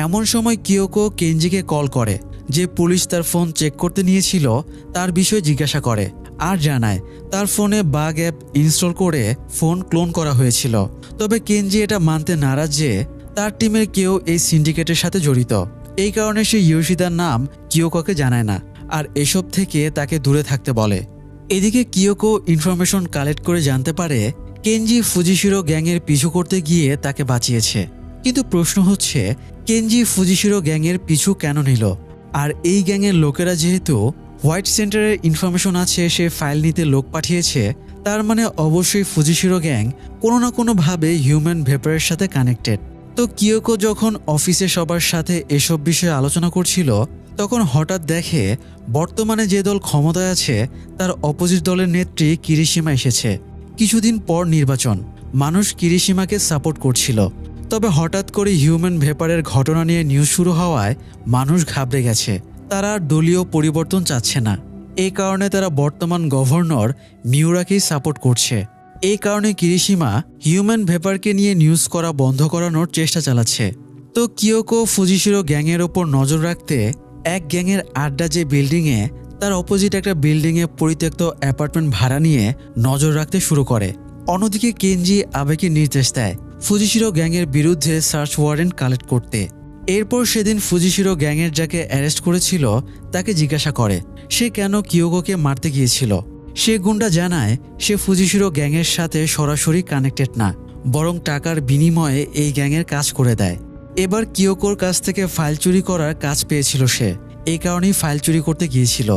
এমন সময় কিয়োকো কেনজিকে কল করে যে পুলিশ তার ফোন চেক করতে নিয়েছিল তার বিষয়ে জিজ্ঞাসা করে আর জানায় তার ফোনে বাগ অ্যাপ ইনস্টল করে ফোন ক্লোন করা হয়েছিল। তবে কেনজি এটা মানতে নারাজ যে তার টিমের কেউ এই সিন্ডিকেটের সাথে জড়িত। এই কারণে সে ইয়োশিদার নাম কিয়োকোকে জানায় না আর এসব থেকে তাকে দূরে থাকতে বলে। এদিকে কিয়োকো ইনফরমেশন কালেক্ট করে জানতে পারে কেনজি ফুজিশিরো গ্যাংয়ের পিছু করতে গিয়ে তাকে বাঁচিয়েছে। কিন্তু প্রশ্ন হচ্ছে কেনজি ফুজিশিরো গ্যাংয়ের পিছু কেন নিল? আর এই গ্যাংয়ের লোকেরা যেহেতু হোয়াইট সেন্টারের ইনফরমেশন আছে সে ফাইল নিতে লোক পাঠিয়েছে, তার মানে অবশ্যই ফুজিশিরো গ্যাং কোনো না কোনোভাবে হিউম্যান ভেপারের সাথে কানেক্টেড। তো কিয়োকো যখন অফিসে সবার সাথে এসব বিষয়ে আলোচনা করছিল তখন হঠাৎ দেখে বর্তমানে যে দল ক্ষমতায় আছে তার অপোজিট দলের নেত্রী কিরিশিমা এসেছে। কিছুদিন পর নির্বাচন, মানুষ কিরিশিমাকে সাপোর্ট করছিল। তবে হঠাৎ করে হিউম্যান ভেপারের ঘটনা নিয়ে নিউজ শুরু হওয়ায় মানুষ ঘাবড়ে গেছে। তারা আর দলীয় পরিবর্তন চাচ্ছে না। এই কারণে তারা বর্তমান গভর্নর মিউরাকেই সাপোর্ট করছে। এই কারণে কিরিশিমা হিউম্যান ভেপারকে নিয়ে নিউজ করা বন্ধ করানোর চেষ্টা চালাচ্ছে। তো কিয়োকো ফুজিশিরো গ্যাংয়ের ওপর নজর রাখতে এক গ্যাংয়ের আড্ডা যে বিল্ডিংয়ে তার অপোজিট একটা বিল্ডিংয়ে পরিত্যক্ত অ্যাপার্টমেন্ট ভাড়া নিয়ে নজর রাখতে শুরু করে। অন্যদিকে কেনজি আবেগে নির্দেশ দেয় ফুজিশিরো গ্যাংয়ের বিরুদ্ধে সার্চ ওয়ারেন্ট কালেক্ট করতে। এরপর সেদিন ফুজিশিরো গ্যাংয়ের যাকে অ্যারেস্ট করেছিল তাকে জিজ্ঞাসা করে সে কেন কিয়োকোকে মারতে গিয়েছিল। সে গুন্ডা জানায় সে ফুজিশিরো গ্যাংয়ের সাথে সরাসরি কানেক্টেড না, বরং টাকার বিনিময়ে এই গ্যাংয়ের কাজ করে দেয়। এবার কিয়োকোর কাছ থেকে ফাইল চুরি করার কাজ পেয়েছিল সে, এই কারণেই ফাইল চুরি করতে গিয়েছিল।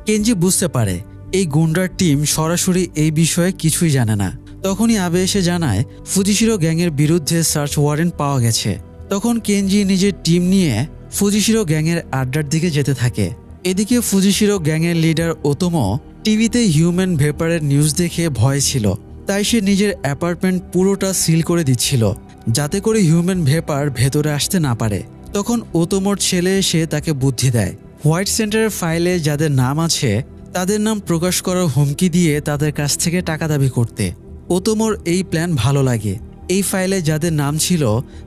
কেনজি বুঝতে পারে এই গুন্ডার টিম সরাসরি এই বিষয়ে কিছুই জানে না, তখনই আবে এসে জানায় ফুজিশিরো গ্যাংয়ের বিরুদ্ধে সার্চ ওয়ারেন্ট পাওয়া গেছে। তখন কেনজি নিজের টিম নিয়ে ফুজিশিরো গ্যাংয়ের আড্ডার দিকে যেতে থাকে। এদিকে ফুজিশিরো গ্যাংয়ের লিডার ওতোমো টিভিতে হিউম্যান ভেপারের নিউজ দেখে ভয় ছিল, তাই সে নিজের অ্যাপার্টমেন্ট পুরোটা সিল করে দিচ্ছিল যাতে করে হিউম্যান ভেপার ভেতরে আসতে না পারে। তখন ওতোমোর ছেলে এসে তাকে বুদ্ধি দেয়, হোয়াইট সেন্টারের ফাইলে যাদের নাম আছে তাদের নাম প্রকাশ করার হুমকি দিয়ে তাদের কাছ থেকে টাকা দাবি করতে। ওতোমোর এই প্ল্যান ভালো লাগে। এই ফাইলে যাদের নাম ছিল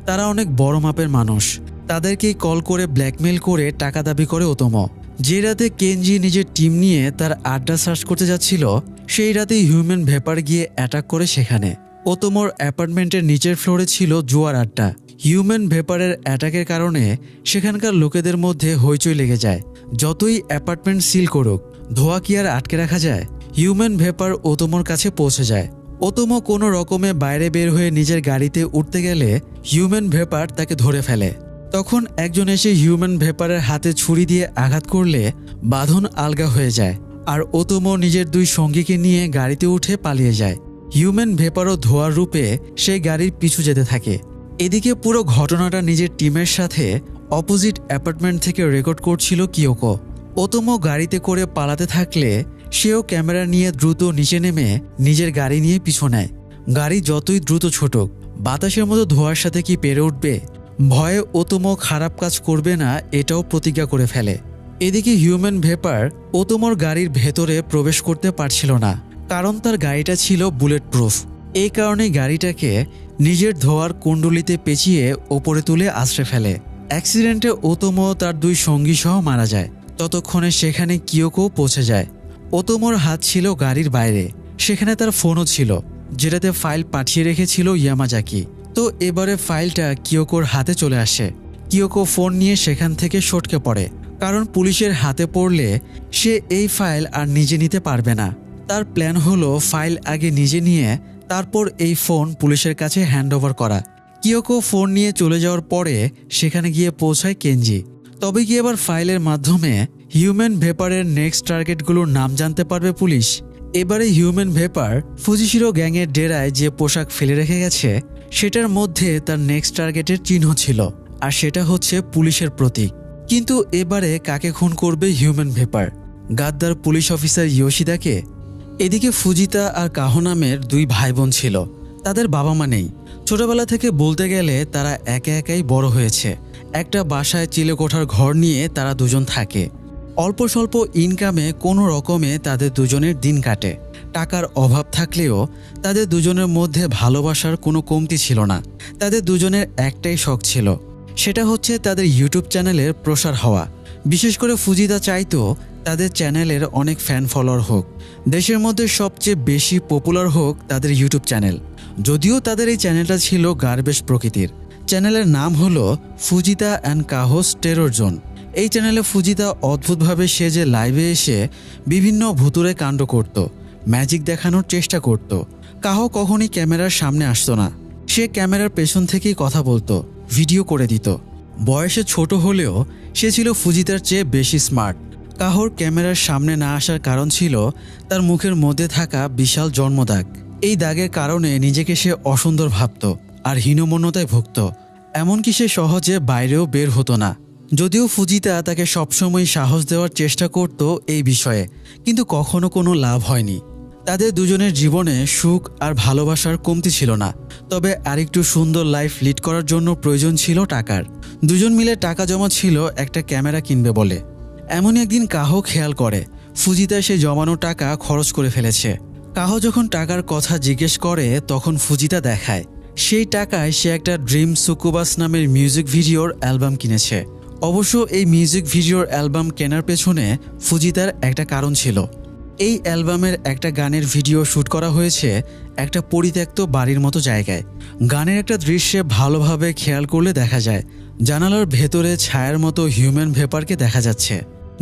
তারা অনেক বড় মাপের মানুষ, তাদেরকেই কল করে ব্ল্যাকমেল করে টাকা দাবি করে ওতোমো। যে রাতে কেনজি নিজের টিম নিয়ে তার আড্ডা সার্চ করতে যাচ্ছিল সেই রাতেই হিউম্যান ভেপার গিয়ে অ্যাটাক করে সেখানে। ওতোমোর অ্যাপার্টমেন্টের নিচের ফ্লোরে ছিল জুয়ার আড্ডা। হিউম্যান ভেপারের অ্যাটাকের কারণে সেখানকার লোকেদের মধ্যে হইচই লেগে যায়। যতই অ্যাপার্টমেন্ট সিল করুক, ধোঁয়া কি আর আটকে রাখা যায়? হিউম্যান ভেপার ওতোমোর কাছে পৌঁছে যায়। ওতোমো কোনো রকমে বাইরে বের হয়ে নিজের গাড়িতে উঠতে গেলে হিউম্যান ভেপার তাকে ধরে ফেলে। তখন একজন এসে হিউম্যান ভেপারের হাতে ছুরি দিয়ে আঘাত করলে বাঁধন আলগা হয়ে যায়, আর ওতোমো নিজের দুই সঙ্গীকে নিয়ে গাড়িতে উঠে পালিয়ে যায়। হিউম্যান ভেপারও ধোঁয়ার রূপে সেই গাড়ির পিছু যেতে থাকে। এদিকে পুরো ঘটনাটা নিজের টিমের সাথে অপোজিট অ্যাপার্টমেন্ট থেকে রেকর্ড করছিল কিয়োকো। ওতোমো গাড়িতে করে পালাতে থাকলে সেও ক্যামেরা নিয়ে দ্রুত নিচে নেমে নিজের গাড়ি নিয়ে পিছু নেয়। গাড়ি যতই দ্রুত ছুটুক, বাতাসের মতো ধোঁয়ার সাথে কি পেরে উঠবে? ভয়ে ওতোমো খারাপ কাজ করবে না এটাও প্রতিজ্ঞা করে ফেলে। এদিকে হিউম্যান ভেপার ওতোমোর গাড়ির ভেতরে প্রবেশ করতে পারছিল না, কারণ তার গাড়িটা ছিল বুলেট প্রুফ। এই কারণেই গাড়িটাকে নিজের ধোঁয়ার কুণ্ডলিতে পেঁচিয়ে ওপরে তুলে আছড়ে ফেলে। অ্যাক্সিডেন্টে ওতোমো তার দুই সঙ্গী সহ মারা যায়। ততক্ষণে সেখানে কিয়োকো পৌঁছে যায়। ওতোমোর হাত ছিল গাড়ির বাইরে, সেখানে তার ফোনও ছিল যেটাতে ফাইল পাঠিয়ে রেখেছিল ইয়ামাজাকি। তো এবারে ফাইলটা কিয়োকোর হাতে চলে আসে। কিয়োকো ফোন নিয়ে সেখান থেকে সটকে পড়ে, কারণ পুলিশের হাতে পড়লে সে এই ফাইল আর নিজে নিতে পারবে না। তার প্ল্যান হলো ফাইল আগে নিজে নিয়ে তারপর এই ফোন পুলিশের কাছে হ্যান্ডওভার করা। কিয়োকো ফোন নিয়ে চলে যাওয়ার পরে সেখানে গিয়ে পৌঁছায় কেনজি। তবে কি এবার ফাইলের মাধ্যমে হিউম্যান ভেপারের নেক্সট টার্গেটগুলোর নাম জানতে পারবে পুলিশ? এবারে হিউম্যান ভেপার ফুজিশিরো গ্যাংয়ের ডেরায় যে পোশাক ফেলে রেখে গেছে সেটার মধ্যে তার নেক্সট টার্গেটের চিহ্ন ছিল, আর সেটা হচ্ছে পুলিশের প্রতীক। কিন্তু এবারে কাকে খুন করবে হিউম্যান ভেপার? গাদ্দার পুলিশ অফিসার ইয়োশিদাকে? এদিকে ফুজিতা আর কাহো নামের দুই ভাই বোন ছিল, তাদের বাবা মা নেই। ছোটবেলা থেকে বলতে গেলে তারা একা একাই বড় হয়েছে। একটা বাসায় চিলেকোঠার ঘর নিয়ে তারা দুজন থাকে। অল্প স্বল্প ইনকামে কোনো রকমে তাদের দুজনের দিন কাটে। টাকার অভাব থাকলেও তাদের দুজনের মধ্যে ভালোবাসার কোনো কমতি ছিল না। তাদের দুজনের একটাই শখ ছিল, সেটা হচ্ছে তাদের ইউটিউব চ্যানেলের প্রসার হওয়া। বিশেষ করে ফুজিতা চাইতো তাদের চ্যানেলের অনেক ফ্যান ফলোয়ার হোক, দেশের মধ্যে সবচেয়ে বেশি পপুলার হোক তাদের ইউটিউব চ্যানেল। যদিও তাদের এই চ্যানেলটা ছিল গার্বেজ প্রকৃতির। চ্যানেলের নাম হলো ফুজিতা অ্যান্ড কাহোস টেরর জোন। এই চ্যানেলে ফুজিতা অদ্ভুতভাবে সেজে লাইভে এসে বিভিন্ন ভুতুড়ে কাণ্ড করত, ম্যাজিক দেখানোর চেষ্টা করত। কাহো কখনই ক্যামেরার সামনে আসতো না, সে ক্যামেরার পেছন থেকেই কথা বলতো, ভিডিও করে দিত। বয়সে ছোট হলেও সে ছিল ফুজিতার চেয়ে বেশি স্মার্ট। কাহোর ক্যামেরার সামনে না আসার কারণ ছিল তার মুখের মধ্যে থাকা বিশাল জন্মদাগ। এই দাগের কারণে নিজেকে সে অসুন্দর ভাবত আর হীনমন্যতায় ভুগত। এমনকি সে সহজে বাইরেও বের হতো না। যদিও ফুজিতা তাকে সবসময় সাহস দেওয়ার চেষ্টা করত এই বিষয়ে, কিন্তু কখনো কোনো লাভ হয়নি। তাদের দুজনের জীবনে সুখ আর ভালোবাসার কমতি ছিল না, তবে আরেকটু সুন্দর লাইফ লিড করার জন্য প্রয়োজন ছিল টাকার। দুজন মিলে টাকা জমা ছিল একটা ক্যামেরা কিনবে বলে। এমনই একদিন কাহো খেয়াল করে ফুজিতা সে জমানো টাকা খরচ করে ফেলেছে। কাহো যখন টাকার কথা জিজ্ঞেস করে তখন ফুজিতা দেখায় সেই টাকায় সে একটা ড্রিম সুকুবাস নামের মিউজিক ভিডিওর অ্যালবাম কিনেছে। অবশ্য এই মিউজিক ভিডিওর অ্যালবাম কেনার পেছনে ফুজিতার একটা কারণ ছিল। এই অ্যালবামের একটা গানের ভিডিও শ্যুট করা হয়েছে একটা পরিত্যক্ত বাড়ির মতো জায়গায়। গানের একটা দৃশ্যে ভালোভাবে খেয়াল করলে দেখা যায় জানালার ভেতরে ছায়ার মতো হিউম্যান ভেপারকে দেখা যাচ্ছে।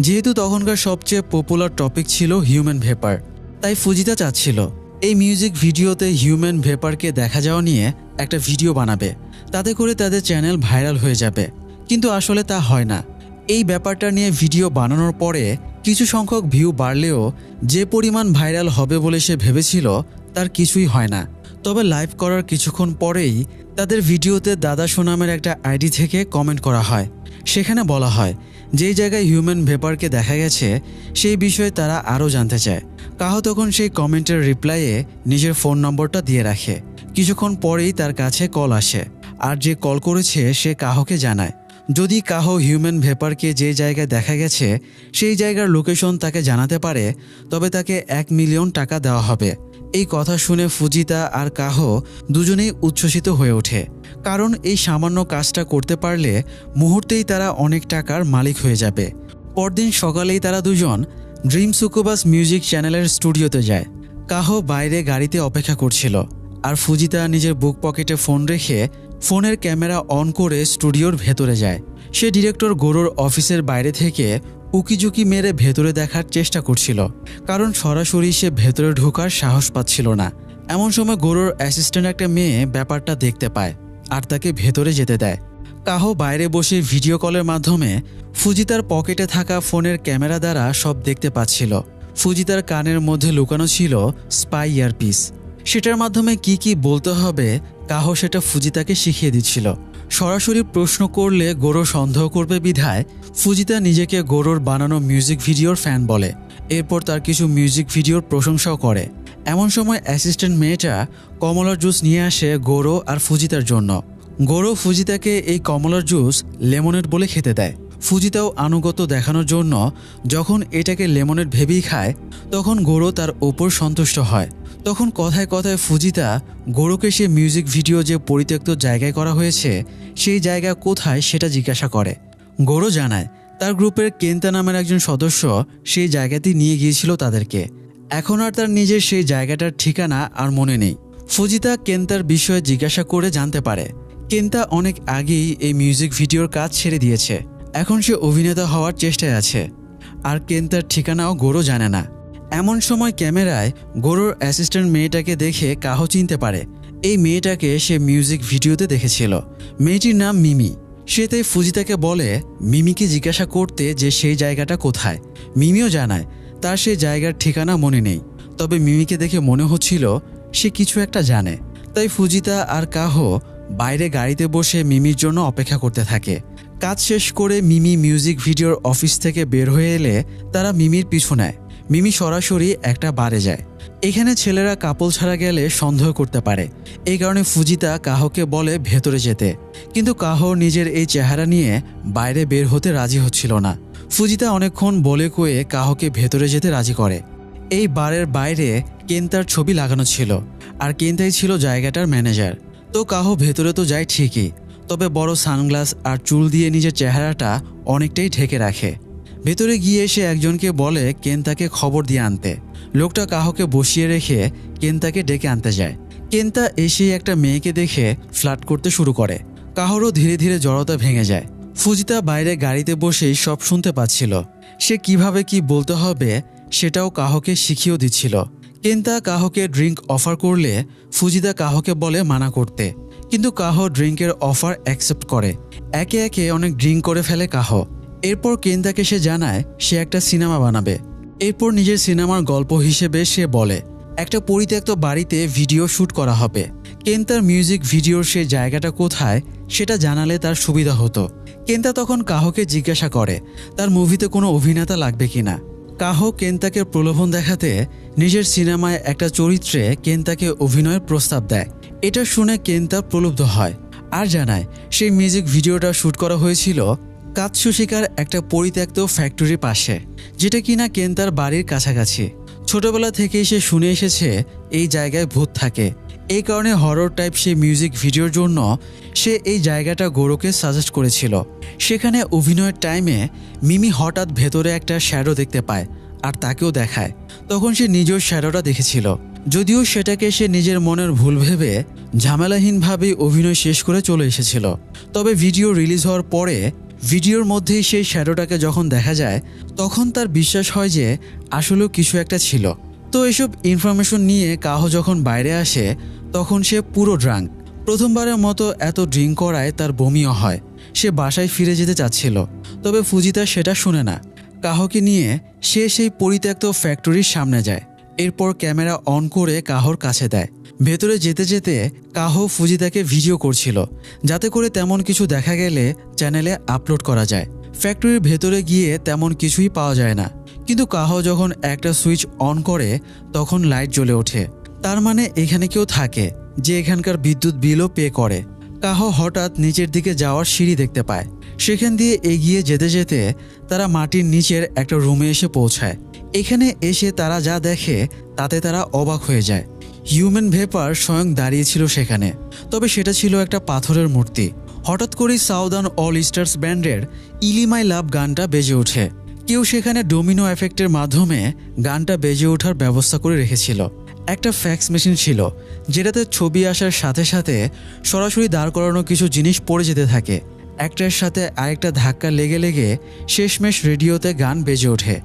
যেহেতু তখনকার সবচেয়ে পপুলার টপিক ছিল হিউম্যান ভেপার, তাই ফুজিতা চাচ্ছিল এই মিউজিক ভিডিওতে হিউম্যান ভেপারকে দেখা যাওয়া নিয়ে একটা ভিডিও বানাবে, তাতে করে তাদের চ্যানেল ভাইরাল হয়ে যাবে। কিন্তু আসলে তা হয় না। এই ব্যাপারটা নিয়ে ভিডিও বানানোর পরে কিছু সংখ্যক ভিউ বাড়লেও যে পরিমাণ ভাইরাল হবে বলে সে ভেবেছিল তার কিছুই হয় না। তবে লাইভ করার কিছুক্ষণ পরেই তাদের ভিডিওতে দাদাশো নামের একটা আইডি থেকে কমেন্ট করা হয়। সেখানে বলা হয় যেই জায়গায় হিউম্যান ভেপারকে দেখা গেছে সেই বিষয়ে তারা আরও জানতে চায়। কাহো তখন সেই কমেন্টের রিপ্লাইয়ে নিজের ফোন নম্বরটা দিয়ে রাখে। কিছুক্ষণ পরেই তার কাছে কল আসে, আর যে কল করেছে সে কাহোকে জানায় যদি কাহো হিউম্যান ভেপারকে যে জায়গায় দেখা গেছে সেই জায়গার লোকেশন তাকে জানাতে পারে তবে তাকে 1 মিলিয়ন টাকা দেওয়া হবে। এই কথা শুনে ফুজিতা আর কাহো দুজনেই উচ্ছ্বসিত হয়ে ওঠে, কারণ এই সামান্য কাজটা করতে পারলে মুহূর্তেই তারা অনেক টাকার মালিক হয়ে যাবে। পরদিন সকালেই তারা দুজন ড্রিম সুকুবাস মিউজিক চ্যানেলের স্টুডিওতে যায়। কাহো বাইরে গাড়িতে অপেক্ষা করছিল, আর ফুজিতা নিজের বুক পকেটে ফোন রেখে ফোনের ক্যামেরা অন করে স্টুডিওর ভেতরে যায়। সে ডিরেক্টর গোরোর অফিসের বাইরে থেকে উকিঝুঁকি মেরে ভেতরে দেখার চেষ্টা করছিল, কারণ সরাসরি সে ভেতরে ঢোকার সাহস পাচ্ছিল না। এমন সময় গোরোর অ্যাসিস্ট্যান্ট একটা মেয়ে ব্যাপারটা দেখতে পায় আর তাকে ভেতরে যেতে দেয়। কাহো বাইরে বসে ভিডিও কলের মাধ্যমে ফুজিতার পকেটে থাকা ফোনের ক্যামেরা দ্বারা সব দেখতে পাচ্ছিল। ফুজিতার কানের মধ্যে লুকানো ছিল স্পাই ইয়ারপিস। সেটার মাধ্যমে কি কি বলতে হবে কাহো সেটা ফুজিতাকে শিখিয়ে দিচ্ছিল। সরাসরি প্রশ্ন করলে গোরো সন্দেহ করবে বিধায় ফুজিতা নিজেকে গোরোর বানানো মিউজিক ভিডিওর ফ্যান বলে। এরপর তার কিছু মিউজিক ভিডিওর প্রশংসাও করে। এমন সময় অ্যাসিস্ট্যান্ট মেয়েটা কমলার জুস নিয়ে আসে গোরো আর ফুজিতার জন্য। গোরো ফুজিতাকে এই কমলার জুস লেমনেড বলে খেতে দেয়। ফুজিতাও আনুগত্য দেখানোর জন্য যখন এটাকে লেমনেড ভেবেই খায় তখন গোরো তার ওপর সন্তুষ্ট হয়। তখন কথায় কথায় ফুজিতা গোরোকে সে মিউজিক ভিডিও যে পরিত্যক্ত জায়গায় করা হয়েছে সেই জায়গা কোথায় সেটা জিজ্ঞাসা করে। গোরো জানায় তার গ্রুপের কেন্তা নামের একজন সদস্য সেই জায়গাতেই নিয়ে গিয়েছিল তাদেরকে। এখন আর তার নিজের সেই জায়গাটার ঠিকানা আর মনে নেই। ফুজিতা কেন্তার বিষয়ে জিজ্ঞাসা করে জানতে পারে কেন্তা অনেক আগেই এই মিউজিক ভিডিওর কাজ ছেড়ে দিয়েছে। এখন সে অভিনেতা হওয়ার চেষ্টায় আছে, আর কেন্তার ঠিকানাও গোরো জানে না। এমন সময় ক্যামেরায় গোরোর অ্যাসিস্ট্যান্ট মেয়েটাকে দেখে কাহো চিনতে পারে। এই মেয়েটাকে সে মিউজিক ভিডিওতে দেখেছিল। মেয়েটির নাম মিমি। সে তাই ফুজিতাকে বলে মিমিকে জিজ্ঞাসা করতে যে সেই জায়গাটা কোথায়। মিমিও জানায় তার সেই জায়গার ঠিকানা মনে নেই, তবে মিমিকে দেখে মনে হচ্ছিল সে কিছু একটা জানে। তাই ফুজিতা আর কাহো বাইরে গাড়িতে বসে মিমির জন্য অপেক্ষা করতে থাকে। কাজ শেষ করে মিমি মিউজিক ভিডিওর অফিস থেকে বের হয়ে এলে তারা মিমির পিছু নেয়। মিমি সরাসরি একটা বারে যায়। এখানে ছেলেরা কাপল ছাড়া গেলে সন্দেহ করতে পারে, এই কারণে ফুজিতা কাহোকে বলে ভেতরে যেতে। কিন্তু কাহো নিজের এই চেহারা নিয়ে বাইরে বের হতে রাজি হচ্ছিল না। ফুজিতা অনেকক্ষণ বলে কয়ে কাহোকে ভেতরে যেতে রাজি করে। এই বারের বাইরে কেন্তার ছবি লাগানো ছিল, আর কেন্তাই ছিল জায়গাটার ম্যানেজার। তো কাহো ভেতরে তো যায় ঠিকই, তবে বড় সানগ্লাস আর চুল দিয়ে নিজের চেহারাটা অনেকটাই ঢেকে রাখে। ভেতরে গিয়ে সে একজনকে বলে কেন্তাকে খবর দিয়ে আনতে। লোকটা কাহোকে বসিয়ে রেখে কেন্তাকে ডেকে আনতে যায়। কেন্তা এসে একটা মেয়েকে দেখে ফ্লার্ট করতে শুরু করে। কাহোরও ধীরে ধীরে জড়তা ভেঙে যায়। ফুজিতা বাইরে গাড়িতে বসেই সব শুনতে পাচ্ছিল। সে কিভাবে কি বলতে হবে সেটাও কাহোকে শিখিয়েও দিচ্ছিল। কেন্তা কাহোকে ড্রিঙ্ক অফার করলে ফুজিতা কাহোকে বলে মানা করতে, কিন্তু কাহো ড্রিঙ্কের অফার অ্যাকসেপ্ট করে। একে একে অনেক ড্রিঙ্ক করে ফেলে কাহো। এরপর কেন্তাকে সে জানায় সে একটা সিনেমা বানাবে। এরপর নিজের সিনেমার গল্প হিসেবে সে বলে একটা পরিত্যক্ত বাড়িতে ভিডিও শ্যুট করা হবে। কেন্তার মিউজিক ভিডিওর সে জায়গাটা কোথায় সেটা জানালে তার সুবিধা হতো। কেন্তা তখন কাহোকে জিজ্ঞাসা করে তার মুভিতে কোনো অভিনেতা লাগবে কিনা। কাহো কেন্তাকে প্রলোভন দেখাতে নিজের সিনেমায় একটা চরিত্রে কেন্তাকে অভিনয়ের প্রস্তাব দেয়। এটা শুনে কেন্তা প্রলুব্ধ হয় আর জানায় সেই মিউজিক ভিডিওটা শ্যুট করা হয়েছিল কাতসুশিকার একটা পরিত্যক্ত ফ্যাক্টরির পাশে, যেটা কিনা কেন্তার বাড়ির কাছাকাছি। ছোটবেলা থেকেই সে শুনে এসেছে এই জায়গায় ভূত থাকে। এই কারণে হরর টাইপ সেই মিউজিক ভিডিওর জন্য সে এই জায়গাটা গোরোকে সাজেস্ট করেছিল। সেখানে অভিনয়ের টাইমে মিমি হঠাৎ ভেতরে একটা শ্যাডো দেখতে পায় আর তাকেও দেখায়। তখন সে নিজের শ্যাডোটা দেখেছিল, যদিও সেটাকে সে নিজের মনের ভুল ভেবে ঝামেলাহীনভাবেই অভিনয় শেষ করে চলে এসেছিল। তবে ভিডিও রিলিজ হওয়ার পরে ভিডিওর মধ্যেই সেই শ্যাডোটাকে যখন দেখা যায় তখন তার বিশ্বাস হয় যে আসলেও কিছু একটা ছিল। তো এসব ইনফরমেশন নিয়ে কাহো যখন বাইরে আসে তখন সে পুরো ড্রাঙ্ক। প্রথমবারের মতো এত ড্রিঙ্ক করায় তার বমিও হয়। সে বাসায় ফিরে যেতে চাচ্ছিল, তবে ফুজিতা সেটা শুনে না। কাহোকে নিয়ে সে সেই পরিত্যক্ত ফ্যাক্টরির সামনে যায়। এরপর ক্যামেরা অন করে কাহোর কাছে দেয়। ভেতরে যেতে যেতে কাহো ফুজিতাকে ভিডিও করছিল, যাতে করে তেমন কিছু দেখা গেলে চ্যানেলে আপলোড করা যায়। ফ্যাক্টরির ভেতরে গিয়ে তেমন কিছুই পাওয়া যায় না, কিন্তু কাহো যখন একটা সুইচ অন করে তখন লাইট জ্বলে ওঠে। তার মানে এখানে কেউ থাকে যে এখানকার বিদ্যুৎ বিলও পে করে। কাহো হঠাৎ নিচের দিকে যাওয়ার সিঁড়ি দেখতে পায়। সেখান দিয়ে এগিয়ে যেতে যেতে তারা মাটির নিচের একটা রুমে এসে পৌঁছায়। এখানে এসে তারা যা দেখে তাতে তারা অবাক হয়ে যায়। হিউম্যান ভেপার স্বয়ং দাঁড়িয়েছিল সেখানে, তবে সেটা ছিল একটা পাথরের মূর্তি। হঠাৎ করেই সাউদার্ন অল স্টার্স ব্যান্ডের ইলি মাই লাভ গানটা বেজে ওঠে। কেউ সেখানে ডোমিনো এফেক্টের মাধ্যমে গানটা বেজে ওঠার ব্যবস্থা করে রেখেছিল। একটা ফ্যাক্স মেশিন ছিল, যেটাতে ছবি আসার সাথে সাথে সরাসরি দাঁড় করানো কিছু জিনিস পড়ে যেতে থাকে। একটার সাথে আরেকটা ধাক্কা লেগে লেগে শেষমেশ রেডিওতে গান বেজে ওঠে।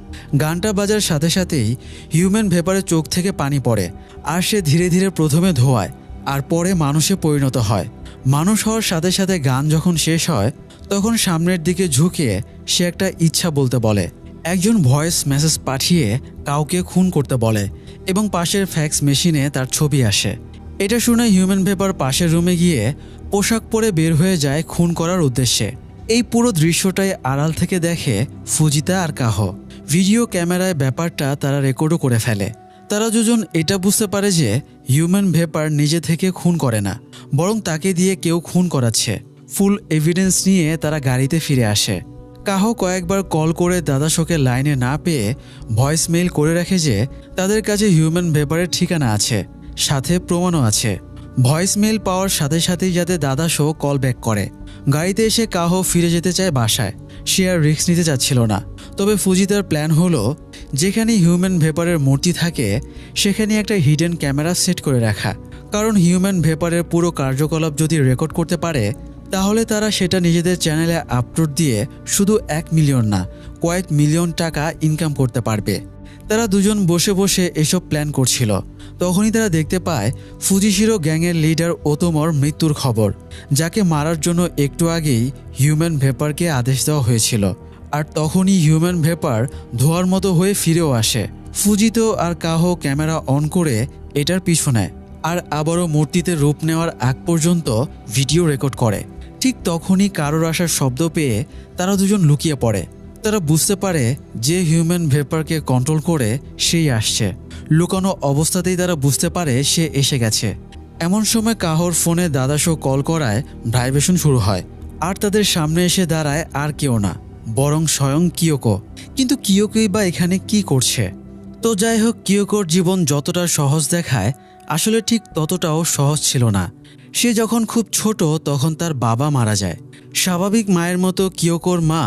গানটা বাজার সাথে সাথেই হিউম্যান ভেপারের চোখ থেকে পানি পড়ে, আর সে ধীরে ধীরে প্রথমে ধোয়ায় আর পরে মানুষে পরিণত হয়। মানুষ হওয়ার সাথে সাথে গান যখন শেষ হয় তখন সামনের দিকে ঝুঁকে সে একটা ইচ্ছা বলতে বলে। একজন ভয়েস মেসেজ পাঠিয়ে কাউকে খুন করতে বলে এবং পাশের ফ্যাক্স মেশিনে তার ছবি আসে। এটা শুনে হিউম্যান ভেপার পাশের রুমে গিয়ে পোশাক পরে বের হয়ে যায় খুন করার উদ্দেশ্যে। এই পুরো দৃশ্যটাই আড়াল থেকে দেখে ফুজিতা আর কাহো। ভিডিও ক্যামেরায় ব্যাপারটা তারা রেকর্ডও করে ফেলে। তারা দুজন এটা বুঝতে পারে যে হিউম্যান ভেপার নিজে থেকে খুন করে না, বরং তাকে দিয়ে কেউ খুন করাচ্ছে। ফুল এভিডেন্স নিয়ে তারা গাড়িতে ফিরে আসে। কাহো কয়েকবার কল করে দাদাশোকে লাইনে না পেয়ে ভয়েস মেইল করে রাখে যে তাদের কাছে হিউম্যান ভেপারের ঠিকানা আছে, সাথে প্রমাণও আছে। ভয়েস মেইল পাওয়ার সাথে সাথেই যাতে দাদাশো কল ব্যাক করে। গাড়িতে এসে কাহো ফিরে যেতে চায় বাসায়। সে আর রিস্ক নিতে চাচ্ছিল না। তবে ফুজিতার প্ল্যান হলো যেখানে হিউম্যান ভেপারের মূর্তি থাকে সেখানে একটা হিডেন ক্যামেরা সেট করে রাখা, কারণ হিউম্যান ভেপারের পুরো কার্যকলাপ যদি রেকর্ড করতে পারে তাহলে তারা সেটা নিজেদের চ্যানেলে আপলোড দিয়ে শুধু 1 মিলিয়ন না, কয়েক মিলিয়ন টাকা ইনকাম করতে পারবে। তারা দুজন বসে বসে এসব প্ল্যান করছিল। তখনই তারা দেখতে পায় ফুজিশিরো গ্যাংয়ের লিডার ওতোমোর মৃত্যুর খবর, যাকে মারার জন্য একটু আগেই হিউম্যান ভেপারকে আদেশ দেওয়া হয়েছিল। আর তখনই হিউম্যান ভেপার ধোয়ার মতো হয়ে ফিরেও আসে। ফুজিতো আর কাহো ক্যামেরা অন করে এটার পিছু নেয় আর আবারও মূর্তিতে রূপ নেওয়ার আগ পর্যন্ত ভিডিও রেকর্ড করে। ঠিক তখনই কারোর আসার শব্দ পেয়ে তারা দুজন লুকিয়ে পড়ে। তারা বুঝতে পারে যে হিউম্যান ভেপারকে কন্ট্রোল করে সেই আসছে। লুকানো অবস্থাতেই তারা বুঝতে পারে সে এসে গেছে। এমন সময় কাহোর ফোনে দাদাশো কল করায় ভাইব্রেশন শুরু হয়, আর তাদের সামনে এসে দাঁড়ায় আর কেউ না, বরং স্বয়ং কিয়োকো। কিন্তু কিয়োকোই বা এখানে কি করছে? তো যাই হোক, কিয়োকোর জীবন যতটা সহজ দেখায় আসলে ঠিক ততটাও সহজ ছিল না। সে যখন খুব ছোট তখন তার বাবা মারা যায়। স্বাভাবিক মায়ের মতো কিয়োকোর মা